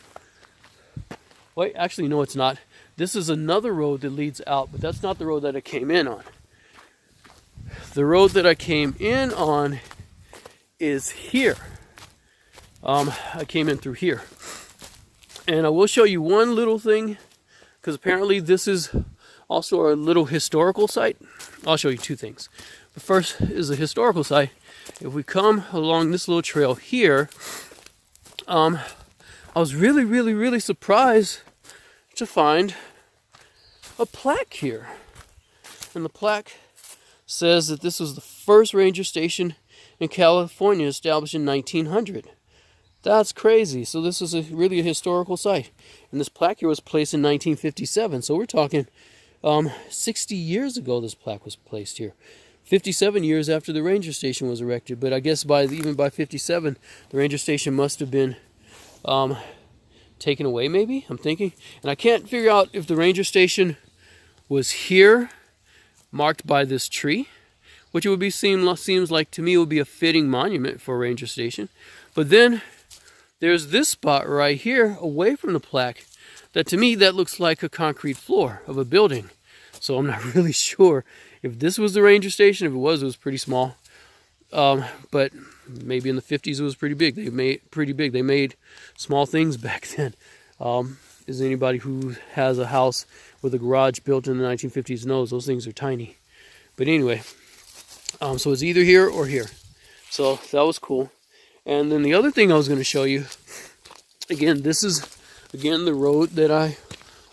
Wait, actually, no, it's not. This is another road that leads out, but that's not the road that I came in on. The road that I came in on is here. I came in through here. And I will show you one little thing, because apparently this is also a little historical site. I'll show you two things. The first is the historical site. If we come along this little trail here, I was really surprised to find a plaque here. And the plaque says that this was the first ranger station in California established in 1900. That's crazy. So this is really a historical site. And this plaque here was placed in 1957. So we're talking 60 years ago this plaque was placed here. 57 years after the ranger station was erected. But I guess even by 57, the ranger station must have been taken away maybe, I'm thinking. And I can't figure out if the ranger station was here, marked by this tree, which it would be seems like to me it would be a fitting monument for a ranger station. But then there's this spot right here away from the plaque that to me that looks like a concrete floor of a building. So I'm not really sure if this was the ranger station. If it was pretty small. But maybe in the 50s it was pretty big. They made small things back then. Is anybody who has a house with a garage built in the 1950s knows those things are tiny. But anyway, so it's either here or here. So that was cool. And then the other thing I was going to show you, again, this is, the road that I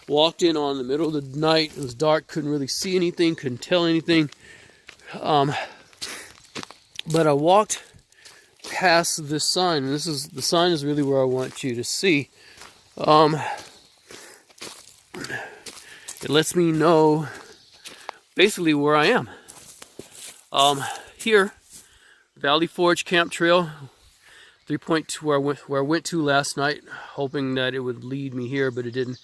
walked in on in the middle of the night. It was dark, couldn't really see anything, couldn't tell anything. But I walked past this sign, and the sign is really where I want you to see. It lets me know basically where I am. Here, Valley Forge Camp Trail, 3.2 where I went to last night, hoping that it would lead me here, but it didn't.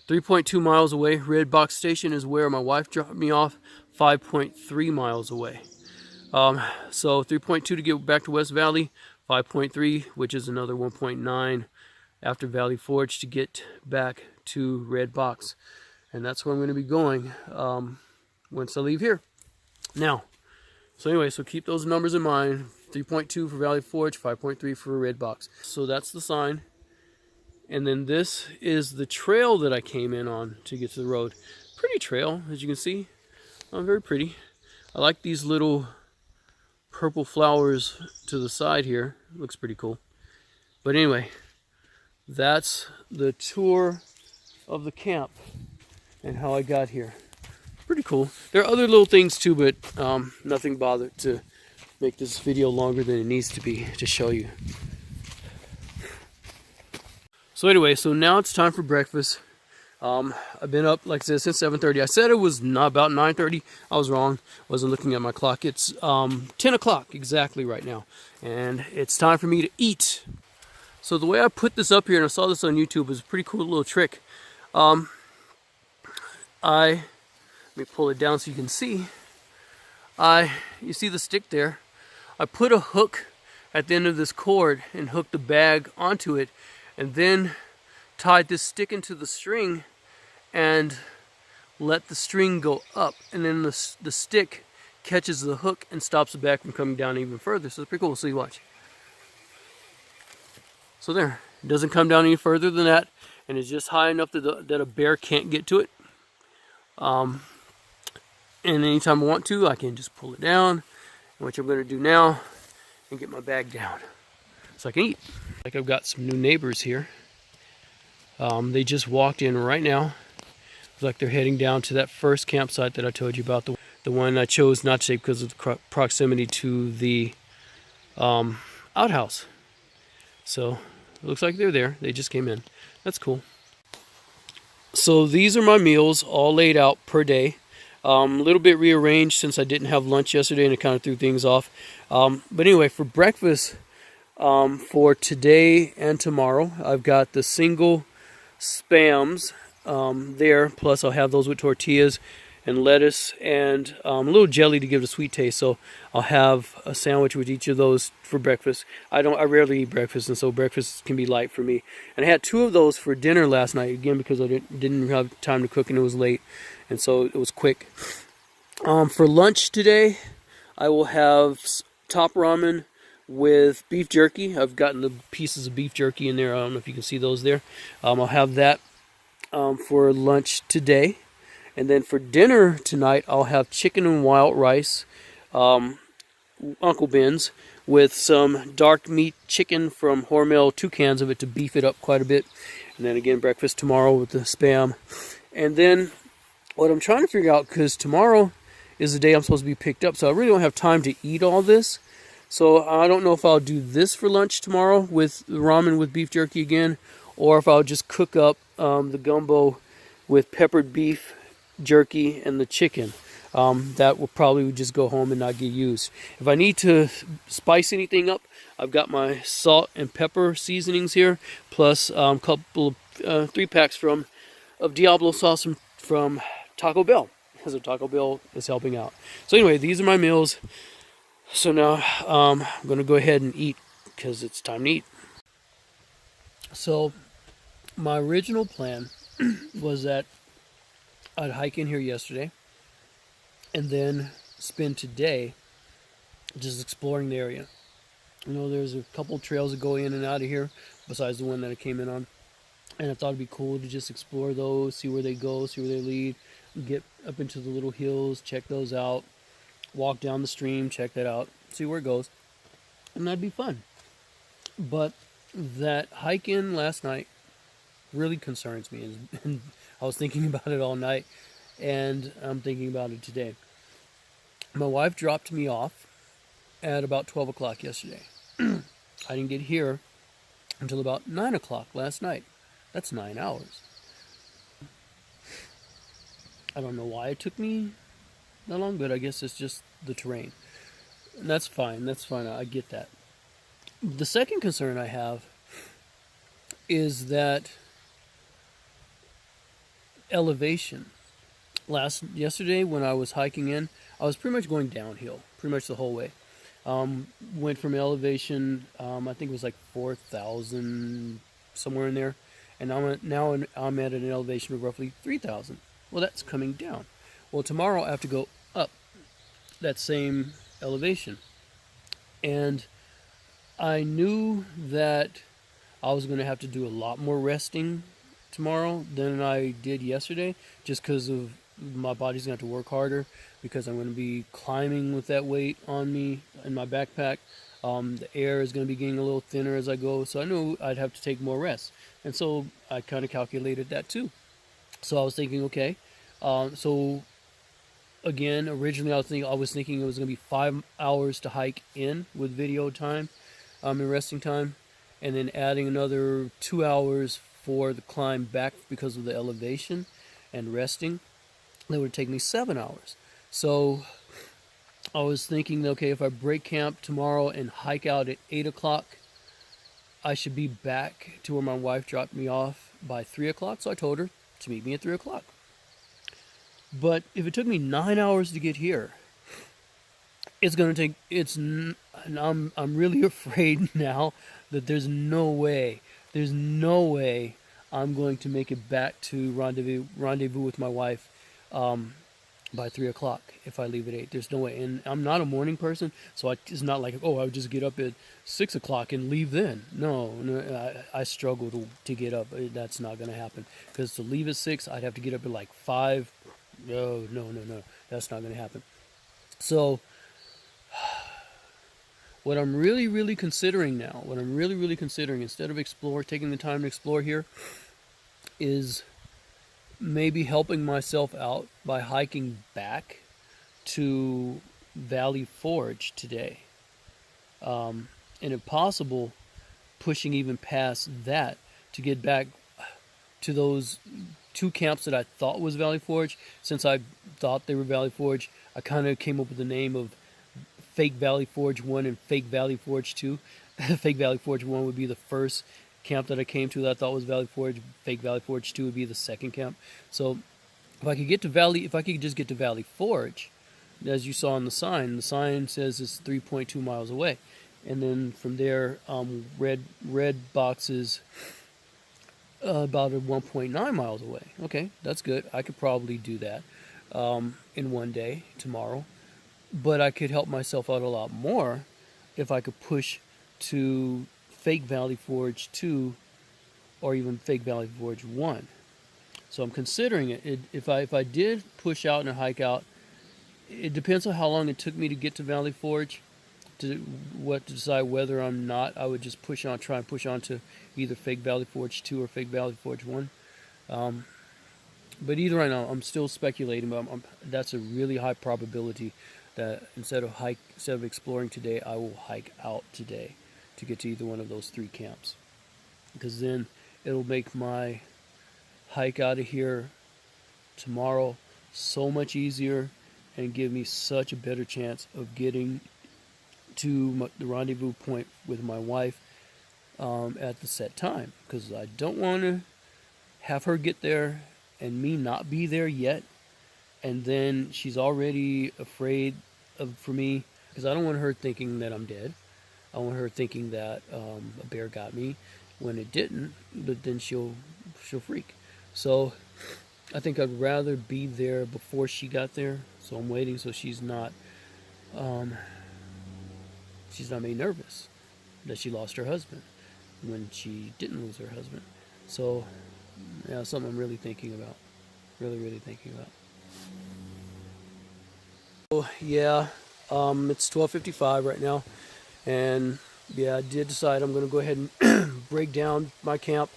3.2 miles away. Red Box Station is where my wife dropped me off, 5.3 miles away. So 3.2 to get back to West Valley, 5.3, which is another 1.9 after Valley Forge to get back to Red Box. And that's where I'm going to be going once I leave here. Now, so anyway, so keep those numbers in mind. 3.2 for Valley Forge, 5.3 for Red Box. So that's the sign. And then this is the trail that I came in on to get to the road. Pretty trail, as you can see. Very pretty. I like these little purple flowers to the side here. Looks pretty cool. But anyway, that's the tour of the camp and how I got here. Pretty cool. There are other little things too, but nothing bothered to make this video longer than it needs to be to show you. So anyway, so now it's time for breakfast. I've been up, like I said, since 7:30. I said it was not about 9:30. I was wrong. Wasn't looking at my clock. It's 10 o'clock exactly right now. And it's time for me to eat. So the way I put this up here, and I saw this on YouTube, is a pretty cool little trick. Let me pull it down so you can see. You see the stick there? I put a hook at the end of this cord and hooked the bag onto it, and then tied this stick into the string and let the string go up, and then the stick catches the hook and stops the bag from coming down even further. So it's pretty cool. So you watch. So there, it doesn't come down any further than that, and it's just high enough that a bear can't get to it. And anytime I want to, I can just pull it down, which I'm going to do now, and get my bag down so I can eat. Like, I've got some new neighbors here. They just walked in right now. Looks like they're heading down to that first campsite that I told you about, the one I chose not to take because of the proximity to the outhouse. So it looks like they're there. They just came in. That's cool. So these are my meals, all laid out per day. A little bit rearranged since I didn't have lunch yesterday and it kind of threw things off. But anyway, for breakfast, for today and tomorrow, I've got the single spams there, plus I'll have those with tortillas and lettuce and a little jelly to give it a sweet taste. So I'll have a sandwich with each of those for breakfast. I rarely eat breakfast, and so breakfast can be light for me. And I had 2 of those for dinner last night, again because I didn't have time to cook and it was late, and so it was quick. For lunch today, I will have top ramen with beef jerky. I've gotten the pieces of beef jerky in there. I don't know if you can see those there. I'll have that for lunch today. And then for dinner tonight, I'll have chicken and wild rice, Uncle Ben's, with some dark meat chicken from Hormel, 2 cans of it to beef it up quite a bit. And then again, breakfast tomorrow with the Spam. And then what I'm trying to figure out, because tomorrow is the day I'm supposed to be picked up, so I really don't have time to eat all this. So I don't know if I'll do this for lunch tomorrow with ramen with beef jerky again, or if I'll just cook up the gumbo with peppered beef jerky and the chicken. That will probably just go home and not get used. If I need to spice anything up, I've got my salt and pepper seasonings here, plus a couple of 3 packs of Diablo sauce from Taco Bell, because Taco Bell is helping out. So anyway, these are my meals. So now I'm going to go ahead and eat, because it's time to eat. So my original plan was that I'd hike in here yesterday and then spend today just exploring the area. You know, there's a couple trails that go in and out of here besides the one that I came in on. And I thought it'd be cool to just explore those, see where they go, see where they lead, get up into the little hills, check those out, walk down the stream, check that out, see where it goes. And that'd be fun. But that hike in last night really concerns me. And I was thinking about it all night, and I'm thinking about it today. My wife dropped me off at about 12 o'clock yesterday. I didn't get here until about 9 o'clock last night. That's 9 hours. I don't know why it took me that long, but I guess it's just the terrain. And that's fine. That's fine. I get that. The second concern I have is that elevation. Yesterday when I was hiking in, I was pretty much going downhill, pretty much the whole way. Went from elevation, I think it was like 4,000, somewhere in there, and now I'm at an elevation of roughly 3,000. Well, that's coming down. Well, tomorrow I have to go up that same elevation, and I knew that I was going to have to do a lot more resting tomorrow than I did yesterday, just because of my body's going to have to work harder, because I'm going to be climbing with that weight on me in my backpack. The air is going to be getting a little thinner as I go, so I knew I'd have to take more rest. And so I kind of calculated that too. So I was thinking, okay, so again, originally I was thinking it was going to be 5 hours to hike in with video time and resting time, and then adding another 2 hours for the climb back because of the elevation and resting. That would take me 7 hours. So I was thinking, okay, if I break camp tomorrow and hike out at 8 o'clock, I should be back to where my wife dropped me off by 3 o'clock. So I told her to meet me at 3 o'clock. But if it took me 9 hours to get here, it's going to take, and I'm really afraid now that there's no way I'm going to make it back to rendezvous with my wife by 3 o'clock if I leave at 8. There's no way. And I'm not a morning person, so it's not like, oh, I would just get up at 6 o'clock and leave then. No, I struggle to get up. That's not going to happen. Because to leave at 6, I'd have to get up at like 5. No. That's not going to happen. So what I'm really considering now, instead of taking the time to explore here, is maybe helping myself out by hiking back to Valley Forge today. And if possible, pushing even past that to get back to those 2 camps that I thought was Valley Forge. Since I thought they were Valley Forge, I kind of came up with the name of Fake Valley Forge 1 and Fake Valley Forge 2. Fake Valley Forge 1 would be the first camp that I came to that I thought was Valley Forge. Fake Valley Forge 2 would be the second camp. So if I could just get to Valley Forge, as you saw on the sign says it's 3.2 miles away. And then from there, red boxes about 1.9 miles away. Okay, that's good. I could probably do that in one day tomorrow. But I could help myself out a lot more if I could push to Fake Valley Forge 2 or even Fake Valley Forge 1. So I'm considering it. If I did push out and hike out, it depends on how long it took me to get to Valley Forge to decide whether I would just try and push on to either Fake Valley Forge 2 or Fake Valley Forge 1. But either right now, I'm still speculating, but that's a really high probability that instead of exploring today, I will hike out today to get to either one of those 3 camps. Because then it'll make my hike out of here tomorrow so much easier and give me such a better chance of getting to the rendezvous point with my wife at the set time. Because I don't want to have her get there and me not be there yet, and then she's already afraid for me, because I don't want her thinking that I'm dead. I want her thinking that a bear got me when it didn't, but then she'll freak. So I think I'd rather be there before she got there, so I'm waiting so she's not made nervous that she lost her husband when she didn't lose her husband. So yeah, something I'm really thinking about. Really thinking about. So yeah, it's 12:55 right now, and yeah, I did decide I'm going to go ahead and break down my camp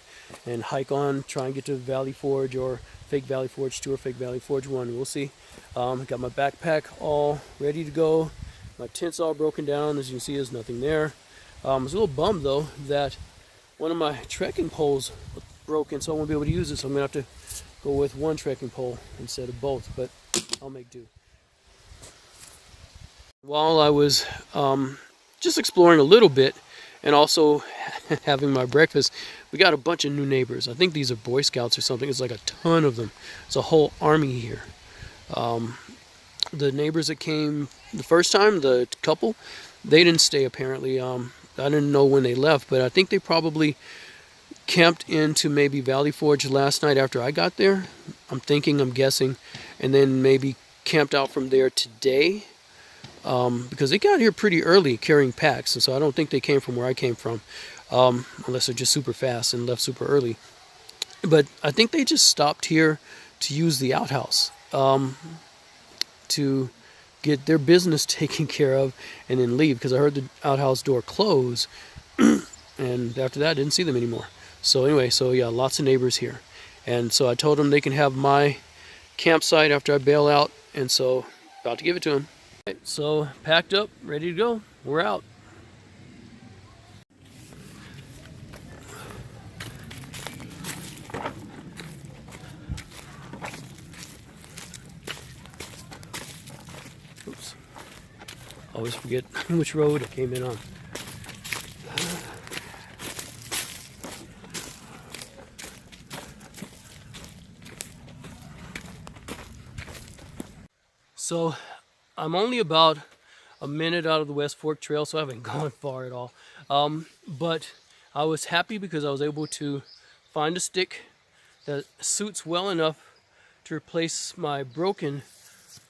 and hike on, try and get to Valley Forge or Fake Valley Forge 2 or Fake Valley Forge 1. We'll see. Got my backpack all ready to go. My tent's all broken down. As you can see, there's nothing there. I was a little bummed though that one of my trekking poles was broken, so I won't be able to use it. So I'm going to have to go with one trekking pole instead of both, but I'll make do. While I was just exploring a little bit and also having my breakfast, we got a bunch of new neighbors. I think these are Boy Scouts or something. It's like a ton of them. It's a whole army here. The neighbors that came the first time, the couple, they didn't stay apparently. I didn't know when they left, but I think they probably camped into maybe Valley Forge last night after I got there. I'm guessing, and then maybe camped out from there today, because they got here pretty early carrying packs, and so I don't think they came from where I came from, unless they're just super fast and left super early. But I think they just stopped here to use the outhouse, to get their business taken care of and then leave, because I heard the outhouse door close, and after that I didn't see them anymore. So anyway, so yeah, lots of neighbors here. And so I told them they can have my campsite after I bail out, and so about to give it to them. Right, so packed up, ready to go. We're out. Oops. Always forget which road I came in on. So I'm only about a minute out of the West Fork Trail, so I haven't gone far at all. But I was happy because I was able to find a stick that suits well enough to replace my broken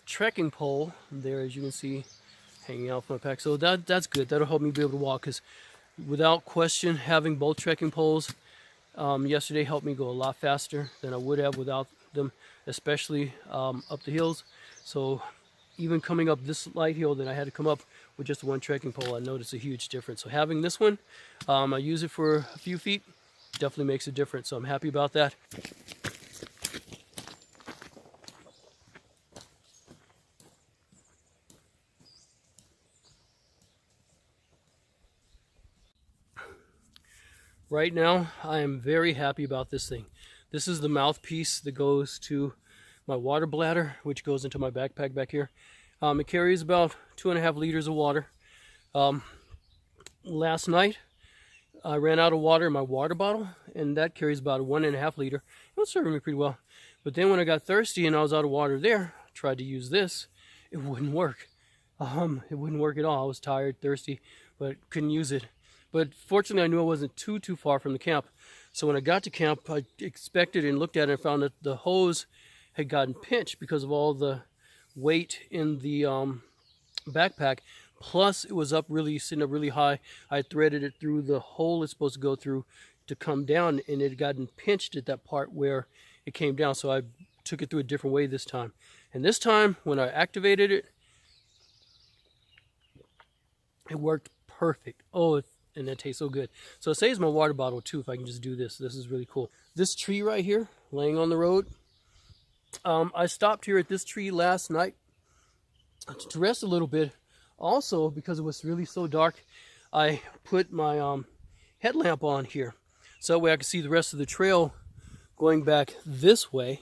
trekking pole there, as you can see, hanging out from my pack. So that's good. That'll help me be able to walk, because without question, having both trekking poles yesterday helped me go a lot faster than I would have without them, especially up the hills. So even coming up this light hill that I had to come up with just one trekking pole, I noticed a huge difference. So having this one, I use it for a few feet, definitely makes a difference. So I'm happy about that. Right now, I am very happy about this thing. This is the mouthpiece that goes to my water bladder, which goes into my backpack back here. It carries about 2.5 liters of water. Last night, I ran out of water in my water bottle, and that carries about 1.5 liter. It was serving me pretty well. But then when I got thirsty and I was out of water there, tried to use this, it wouldn't work. It wouldn't work at all. I was tired, thirsty, but couldn't use it. But fortunately, I knew I wasn't too far from the camp. So when I got to camp, I inspected and looked at it and found that the hose had gotten pinched because of all the weight in the backpack. Plus, it was sitting up really high. I threaded it through the hole it's supposed to go through to come down, and it had gotten pinched at that part where it came down. So I took it through a different way this time. And this time, when I activated it, it worked perfect. Oh, and that tastes so good. So it saves my water bottle too if I can just do this. This is really cool. This tree right here, laying on the road. I stopped here at this tree last night to rest a little bit. Also, because it was really so dark, I put my headlamp on here. So that way I could see the rest of the trail going back this way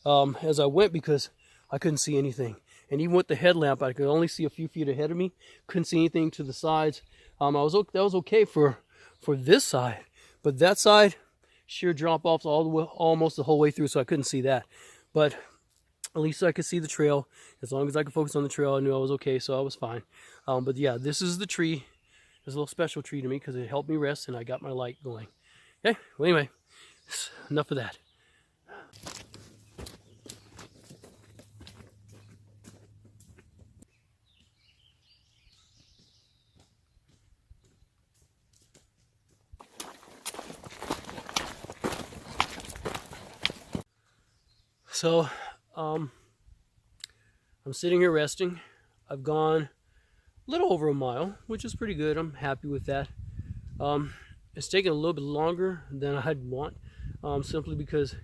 as I went, because I couldn't see anything. And even with the headlamp, I could only see a few feet ahead of me. Couldn't see anything to the sides. That was okay for this side, but that side, sheer drop offs all the way, almost the whole way through, so I couldn't see that. But at least I could see the trail. As long as I could focus on the trail, I knew I was okay, so I was fine. But yeah, this is the tree. It's a little special tree to me because it helped me rest and I got my light going. Okay, well anyway, enough of that. So, I'm sitting here resting. I've gone a little over a mile, which is pretty good. I'm happy with that. It's taken a little bit longer than I'd want, simply because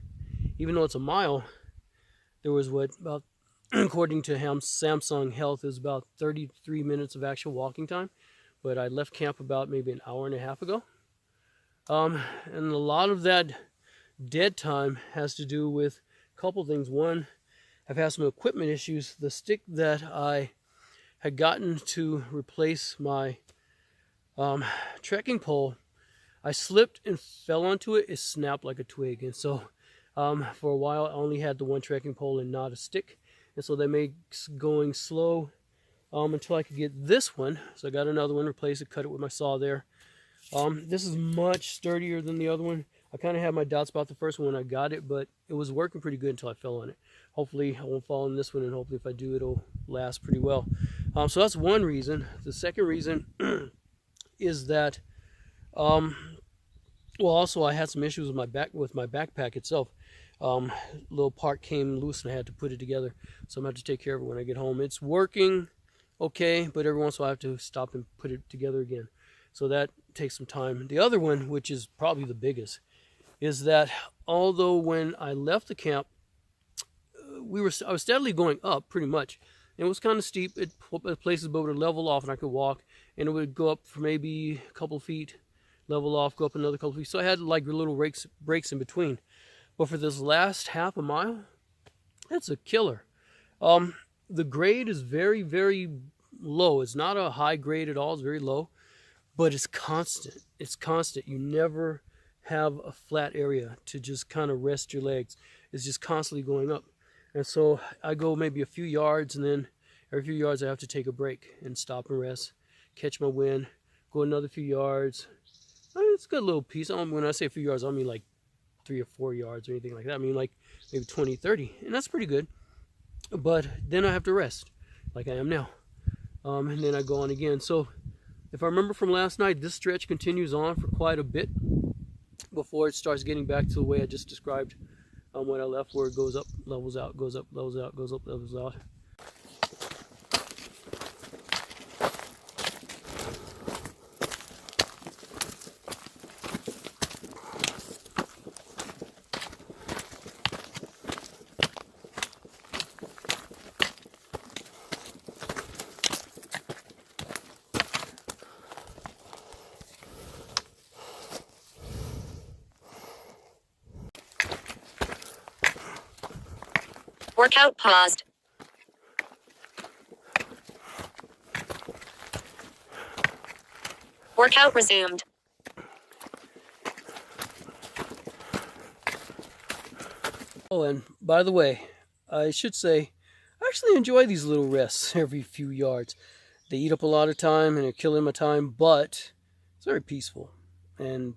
even though it's a mile, there was about, according to Samsung Health, is about 33 minutes of actual walking time. But I left camp about maybe an hour and a half ago. And a lot of that dead time has to do with a couple things. One, I've had some equipment issues. The stick that I had gotten to replace my trekking pole, I slipped and fell onto it. It snapped like a twig. And so for a while, I only had the one trekking pole and not a stick. And so that made going slow until I could get this one. So I got another one, replaced it, cut it with my saw there. This is much sturdier than the other one. I kind of had my doubts about the first one when I got it, but it was working pretty good until I fell on it. Hopefully I won't fall on this one, and hopefully if I do, it'll last pretty well. So that's one reason. The second reason is that, well, also I had some issues with my backpack itself. Little part came loose and I had to put it together. So I'm going to have to take care of it when I get home. It's working okay, but every once in a while I have to stop and put it together again. So that takes some time. The other one, which is probably the biggest, is that although when I left the camp, I was steadily going up pretty much. And it was kind of steep at places, but it would level off and I could walk. And it would go up for maybe a couple feet, level off, go up another couple feet. So I had like little breaks in between. But for this last half a mile, that's a killer. The grade is very, very low. It's not a high grade at all. It's very low. But it's constant. It's constant. You never have a flat area to just kind of rest your legs. It's just constantly going up. And so I go maybe a few yards, and then every few yards I have to take a break and stop and rest, catch my wind, go another few yards. It's a good little piece. When I say a few yards, I don't mean like 3 or 4 yards or anything like that. I mean like maybe 20, 30. And that's pretty good. But then I have to rest, like I am now. And then I go on again. So if I remember from last night, this stretch continues on for quite a bit before it starts getting back to the way I just described when I left, where it goes up, levels out, goes up, levels out, goes up, levels out. Workout paused. Workout resumed. Oh, and by the way, I should say, I actually enjoy these little rests every few yards. They eat up a lot of time and they're killing my time, but it's very peaceful and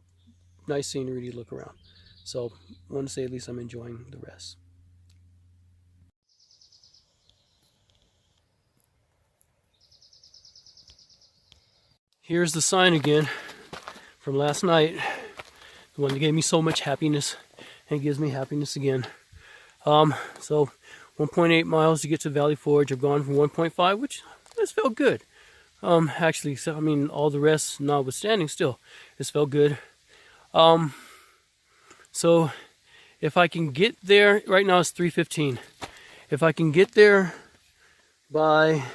nice scenery to look around. So I want to say at least I'm enjoying the rest. here's the sign again from last night. The one that gave me so much happiness and gives me happiness again. So 1.8 miles to get to Valley Forge. I've gone from 1.5, which this felt good. Actually, so, I mean, all the rest notwithstanding, still, this felt good. So if I can get there, right now it's 3:15. If I can get there by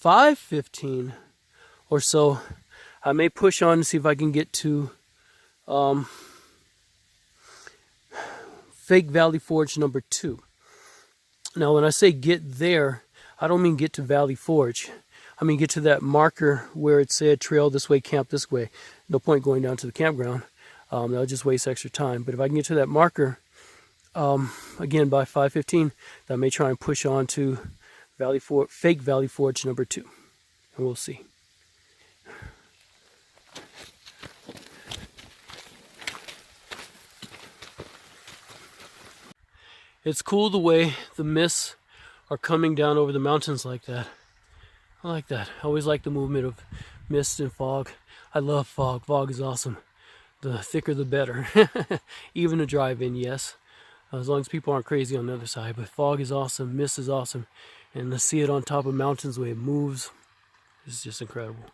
5:15 or so, I may push on to see if I can get to Fake Valley Forge number 2. Now, when I say get there, I don't mean get to Valley Forge. I mean get to that marker where it said trail this way, camp this way. No point going down to the campground. That'll just waste extra time. But if I can get to that marker, again by 5:15, I may try and push on to Fake Valley Forge number 2. And we'll see. It's cool the way the mists are coming down over the mountains like that. I like that. I always like the movement of mist and fog. I love fog. Fog is awesome. The thicker the better. Even to drive in, yes. As long as people aren't crazy on the other side. But fog is awesome. Mist is awesome. And to see it on top of mountains the way it moves is just incredible.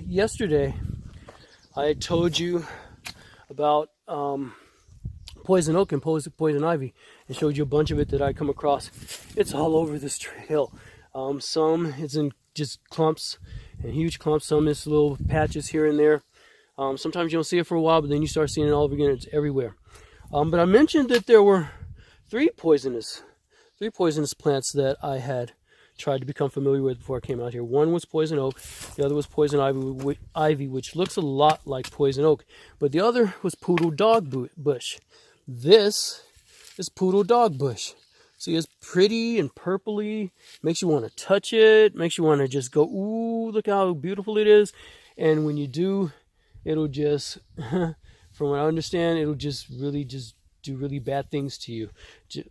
Yesterday, I had told you about poison oak and poison ivy and showed you a bunch of it that I come across. It's all over this trail. Some it's in just clumps and huge clumps. Some is little patches here and there. Sometimes you don't see it for a while, but then you start seeing it all over again. It's everywhere. But I mentioned that there were three poisonous plants that I had tried to become familiar with before I came out here. One was poison oak, the other was poison ivy, which looks a lot like poison oak, but the other was poodle dog bush. This is poodle dog bush. See, it's pretty and purpley, makes you want to touch it, makes you want to just go, ooh, look how beautiful it is. And when you do, it'll just, from what I understand, it'll just really do really bad things to you,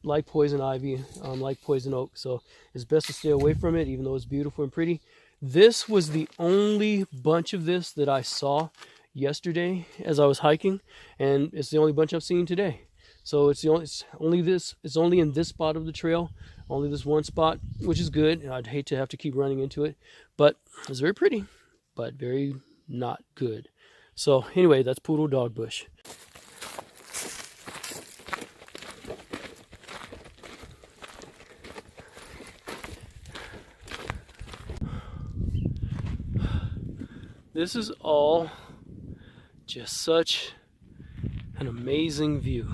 like poison ivy, like poison oak. So it's best to stay away from it, even though it's beautiful and pretty. This was the only bunch of this that I saw yesterday as I was hiking, and it's the only bunch I've seen today. So it's only in this spot of the trail, only this one spot, which is good. I'd hate to have to keep running into it, but it's very pretty, but very not good. So anyway, that's poodle dog bush. This is all just such an amazing view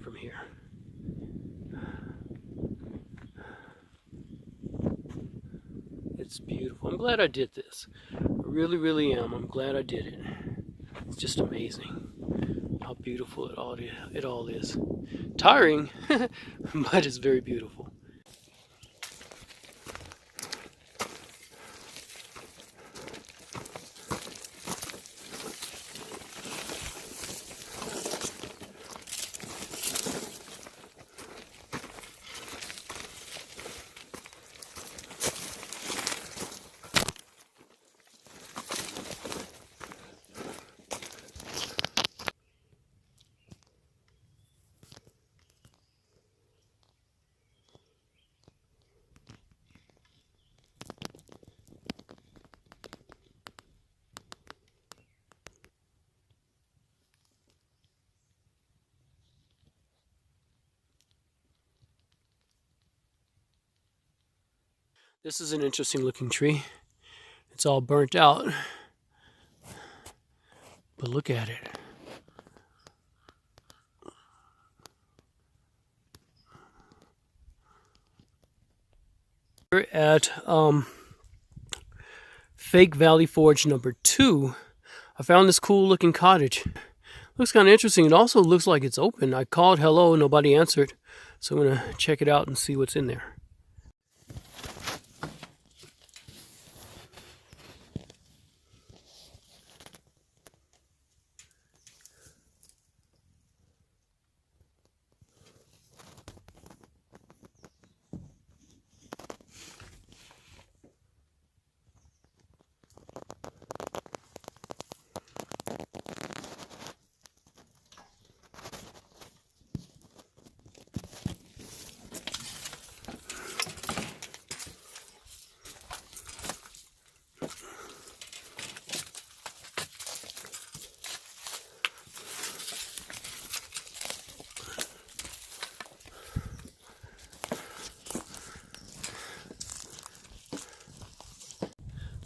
from here. It's beautiful. I'm glad I did this. I really, really am. I'm glad I did it. It's just amazing how beautiful it all is. Tiring, but it's very beautiful. This is an interesting looking tree. It's all burnt out, but look at it. We're at Fake Valley Forge number 2. I found this cool looking cottage. Looks kind of interesting. It also looks like it's open. I called hello, nobody answered. So I'm going to check it out and see what's in there.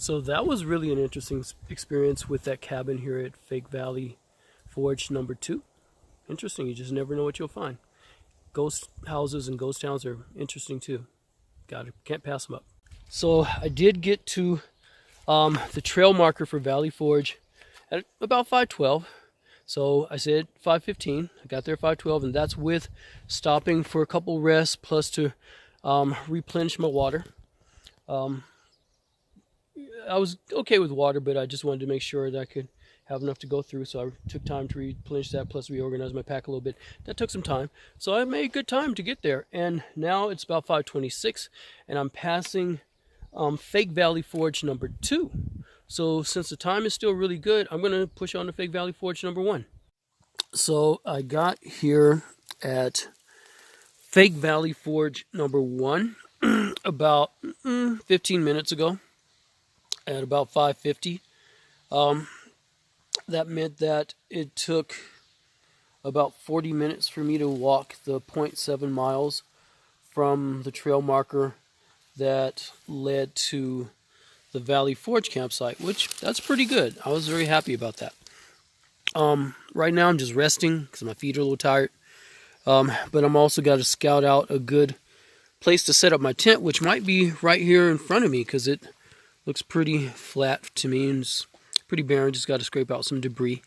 So that was really an interesting experience with that cabin here at Fake Valley Forge number 2. Interesting. You just never know what you'll find. Ghost houses and ghost towns are interesting too. Can't pass them up. So I did get to the trail marker for Valley Forge at about 5:12. So I said 5:15. I got there at 5:12, and that's with stopping for a couple rests plus to replenish my water. I was okay with water, but I just wanted to make sure that I could have enough to go through, so I took time to replenish that, plus reorganize my pack a little bit. That took some time, so I made good time to get there, and now it's about 5:26, and I'm passing Fake Valley Forge number 2. So since the time is still really good, I'm going to push on to Fake Valley Forge number 1. So I got here at Fake Valley Forge number 1 about 15 minutes ago at about 5:50. That meant that it took about 40 minutes for me to walk the 0.7 miles from the trail marker that led to the Valley Forge campsite, which that's pretty good. I was very happy about that. Right now I'm just resting because my feet are a little tired. But I'm also got to scout out a good place to set up my tent, which might be right here in front of me because it looks pretty flat to me and it's pretty barren. Just got to scrape out some debris.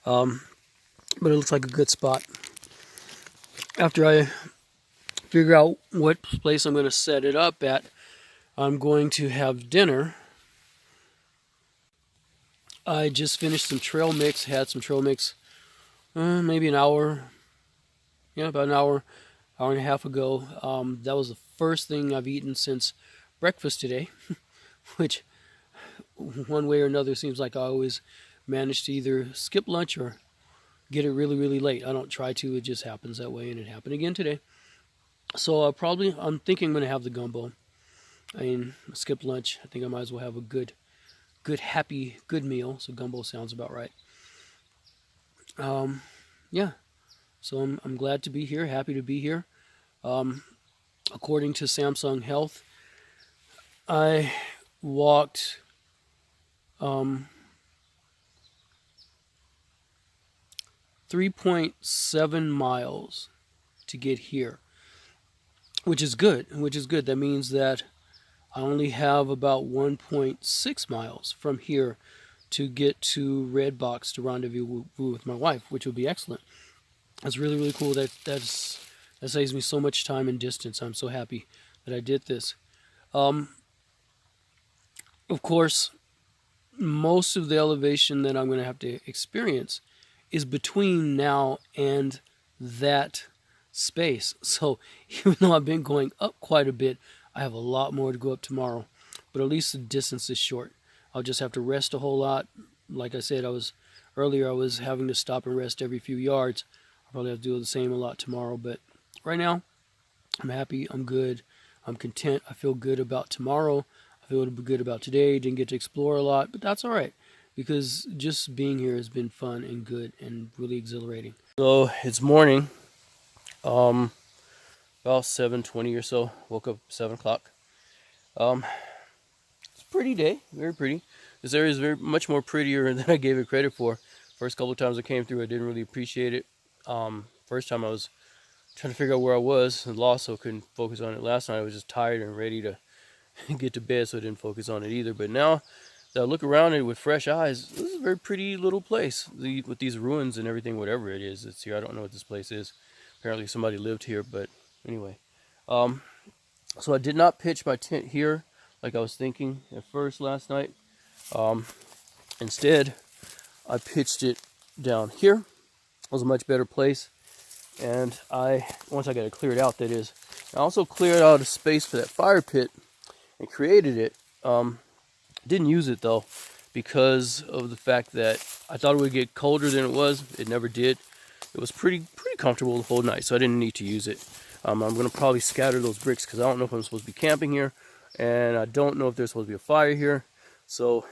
But it looks like a good spot. After I figure out what place I'm going to set it up at, I'm going to have dinner. I just finished some trail mix, had some trail mix maybe an hour, about an hour and a half ago. That was the first thing I've eaten since breakfast today, which one way or another seems like I always manage to either skip lunch or get it really, really late. I don't try to, it just happens that way, and it happened again today. So I'm thinking I'm going to have the gumbo. I mean, skip lunch. I think I might as well have a good happy, good meal. So gumbo sounds about right. Yeah. So I'm glad to be here, happy to be here. According to Samsung Health, I walked 3.7 miles to get here, which is good. That means that I only have about 1.6 miles from here to get to Red Box to rendezvous with my wife, which would be excellent. That's really, really cool. That saves me so much time and distance. I'm so happy that I did this. Of course, most of the elevation that I'm going to have to experience is between now and that space. So even though I've been going up quite a bit, I have a lot more to go up tomorrow. But at least the distance is short. I'll just have to rest a whole lot. Like I said, I was having to stop and rest every few yards. I'll probably have to do the same a lot tomorrow. But right now, I'm happy. I'm good. I'm content. I feel good about tomorrow. I feel good about today. Didn't get to explore a lot, but that's all right, because just being here has been fun and good and really exhilarating. So it's morning, about 7:20 or so. Woke up 7 o'clock. It's a pretty day, very pretty. This area is very much more prettier than I gave it credit for. First couple of times I came through, I didn't really appreciate it. First time I was trying to figure out where I was and lost, so I couldn't focus on it. Last night I was just tired and ready to get to bed, so I didn't focus on it either. But now that I look around it with fresh eyes, this is a very pretty little place. With these ruins and everything, whatever it is, it's here. I don't know what this place is. Apparently somebody lived here, but anyway. So I did not pitch my tent here like I was thinking at first last night. Instead, I pitched it down here. It was a much better place. And once I got it cleared out, that is, I also cleared out a space for that fire pit and created it. Didn't use it though, because of the fact that I thought it would get colder than it was. It never did. It was pretty comfortable the whole night, so I didn't need to use it. I'm going to probably scatter those bricks because I don't know if I'm supposed to be camping here, and I don't know if there's supposed to be a fire here. So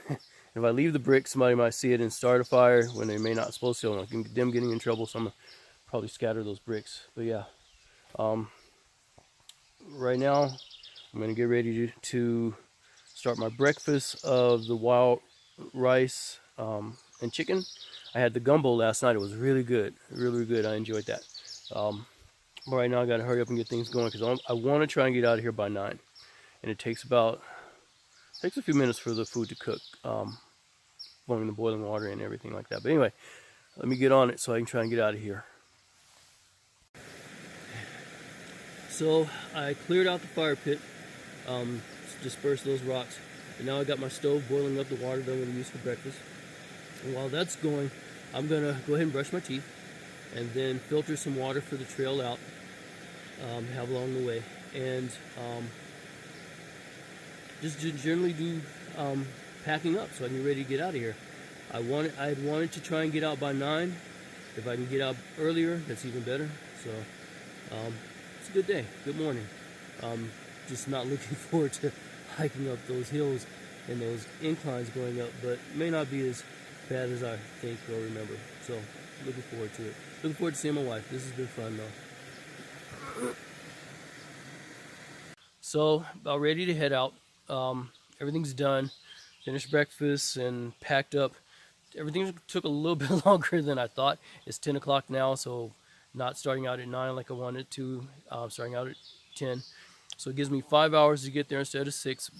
if I leave the bricks, somebody might see it and start a fire when they may not supposed to. I don't want them getting in trouble, so I'm going to probably scatter those bricks. But yeah, right now I'm going to get ready to start my breakfast of the wild rice and chicken. I had the gumbo last night. It was really good, really good. I enjoyed that. But right now I got to hurry up and get things going because I want to try and get out of here by 9. And it takes a few minutes for the food to cook, blowing the boiling water and everything like that. But anyway, let me get on it so I can try and get out of here. So I cleared out the fire pit, dispersed those rocks, and now I got my stove boiling up the water that I'm going to use for breakfast. And while that's going, I'm going to go ahead and brush my teeth and then filter some water for the trail out, have along the way, and just generally do packing up so I can get ready to get out of here. I had wanted to try and get out by 9. If I can get out earlier, that's even better. So it's a good day, good morning. Just not looking forward to hiking up those hills and those inclines going up, but it may not be as bad as I think or remember. So looking forward to it. Looking forward to seeing my wife. This has been fun though. So about ready to head out. Everything's done. Finished breakfast and packed up. Everything took a little bit longer than I thought. It's 10 o'clock now, so not starting out at 9 like I wanted to. Starting out at 10. So it gives me 5 hours to get there instead of 6.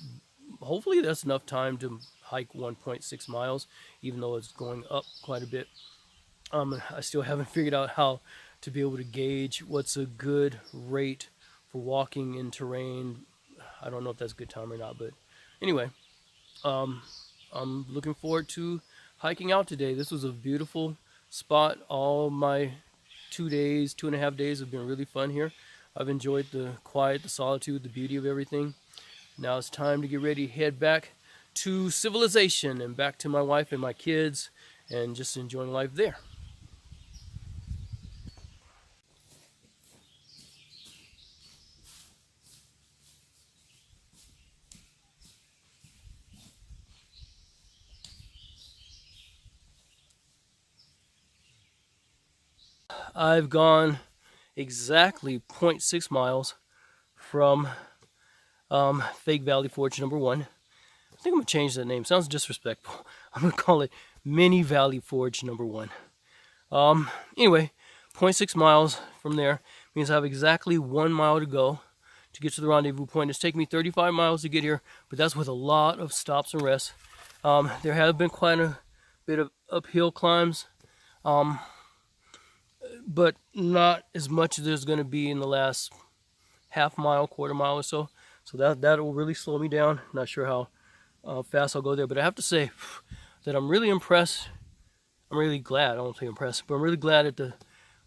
Hopefully that's enough time to hike 1.6 miles, even though it's going up quite a bit. I still haven't figured out how to be able to gauge what's a good rate for walking in terrain. I don't know if that's a good time or not, but anyway, I'm looking forward to hiking out today. This was a beautiful spot. All my 2.5 days have been really fun here. I've enjoyed the quiet, the solitude, the beauty of everything. Now it's time to get ready to head back to civilization and back to my wife and my kids and just enjoying life there. I've gone exactly 0.6 miles from Fake Valley Forge number 1. I think I'm going to change that name. Sounds disrespectful. I'm going to call it Mini Valley Forge number 1. Anyway, 0.6 miles from there means I have exactly 1 mile to go to get to the rendezvous point. It's taken me 35 miles to get here, but that's with a lot of stops and rests. There have been quite a bit of uphill climbs, but not as much as there's going to be in the last half mile, quarter mile or so. So that will really slow me down. Not sure how fast I'll go there, but I have to say that I'm really impressed. I'm really glad. I don't say impressed, but I'm really glad at the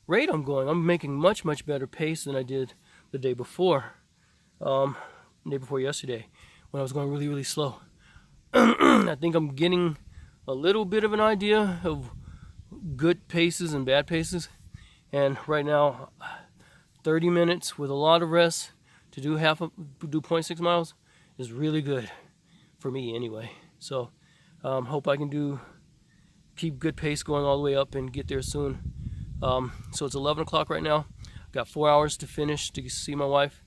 rate I'm going. I'm making much better pace than I did the day before. The day before yesterday, when I was going really slow. I think I'm getting a little bit of an idea of good paces and bad paces. And right now, 30 minutes with a lot of rest to do 0.6 miles is really good for me anyway. So hope I can keep good pace going all the way up and get there soon. So it's 11 o'clock right now. I've got 4 hours to finish to see my wife.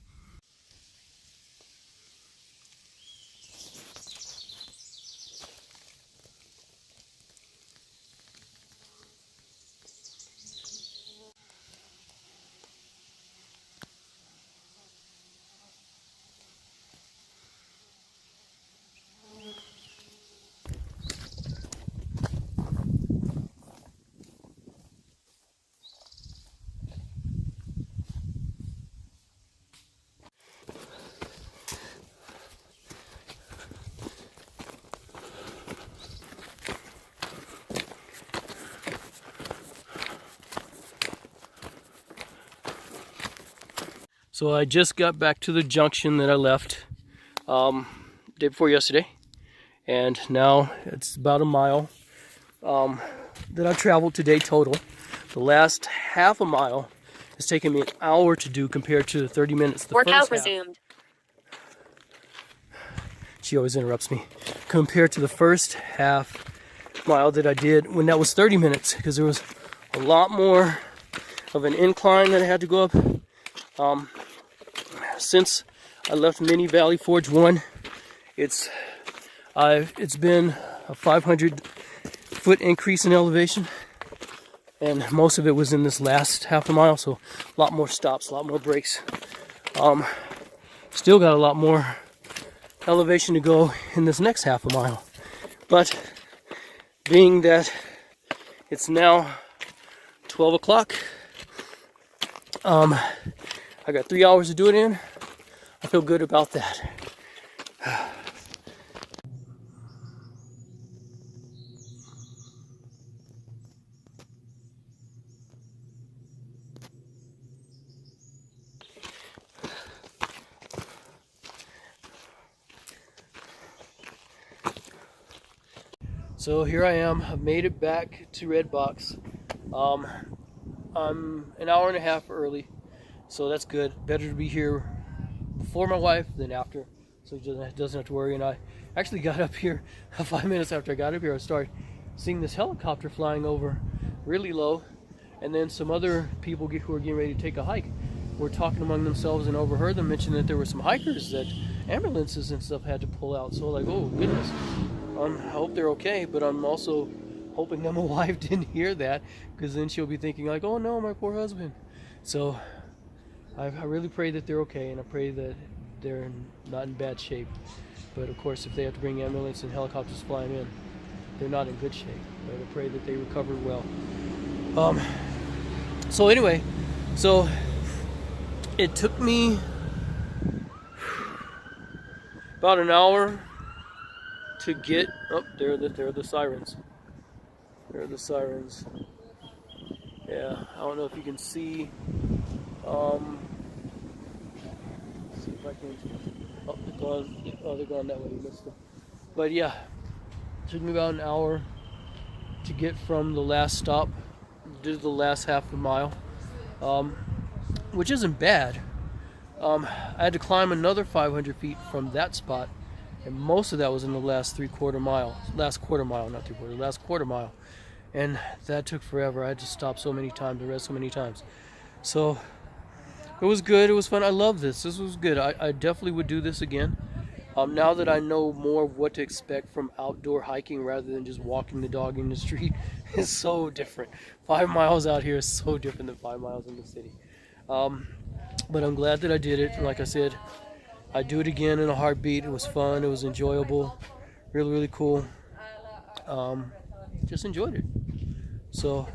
So I just got back to the junction that I left day before yesterday, and now it's about a mile that I've traveled today total. The last half a mile has taken me an hour to do compared to the 30 minutes. The Workout resumed. She always interrupts me. Compared to the first half mile that I did when that was 30 minutes, because there was a lot more of an incline that I had to go up. Since I left Mini Valley Forge 1, it's It's been a 500-foot increase in elevation, and most of it was in this last half a mile, so a lot more stops, a lot more breaks. Still got a lot more elevation to go in this next half a mile. But being that it's now 12 o'clock, I got 3 hours to do it in. I feel good about that. So here I am. I've made it back to Red Box. I'm an hour and a half early, so that's good. Better to be here before my wife than after, so she doesn't have to worry. And I actually got up here 5 minutes after I got up here. I started seeing this helicopter flying over really low, and then some other people who were getting ready to take a hike were talking among themselves, and overheard them mention that there were some hikers that ambulances and stuff had to pull out. So like, oh goodness. I hope they're okay, but I'm also hoping that my wife didn't hear that, because then she'll be thinking like, oh no, my poor husband. So I really pray that they're okay, and I pray that they're not in bad shape. But of course, if they have to bring ambulance and helicopters flying in, they're not in good shape. But I pray that they recover well. So anyway, so it took me about an hour to get up there. There are the sirens. There are the sirens. Yeah, I don't know if you can see. See if I can. Oh, they're gone. Oh, they're gone that way. You missed them. But yeah, it took me about an hour to get from the last stop to the last half a mile, which isn't bad. I had to climb another 500 feet from that spot, and most of that was in the last quarter mile, not 3/4, last quarter mile, and that took forever. I had to stop so many times, to rest so many times. So it was good. It was fun. I love this. This was good. I definitely would do this again. Now that I know more of what to expect from outdoor hiking rather than just walking the dog in the street, is so different. 5 miles out here is so different than 5 miles in the city. But I'm glad that I did it. Like I said, I'd do it again in a heartbeat. It was fun. It was enjoyable. Really, really cool. Just enjoyed it. So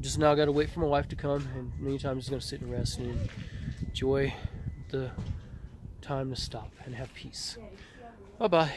just now got to wait for my wife to come, and meantime I'm just going to sit and rest and enjoy the time to stop and have peace. Bye-bye.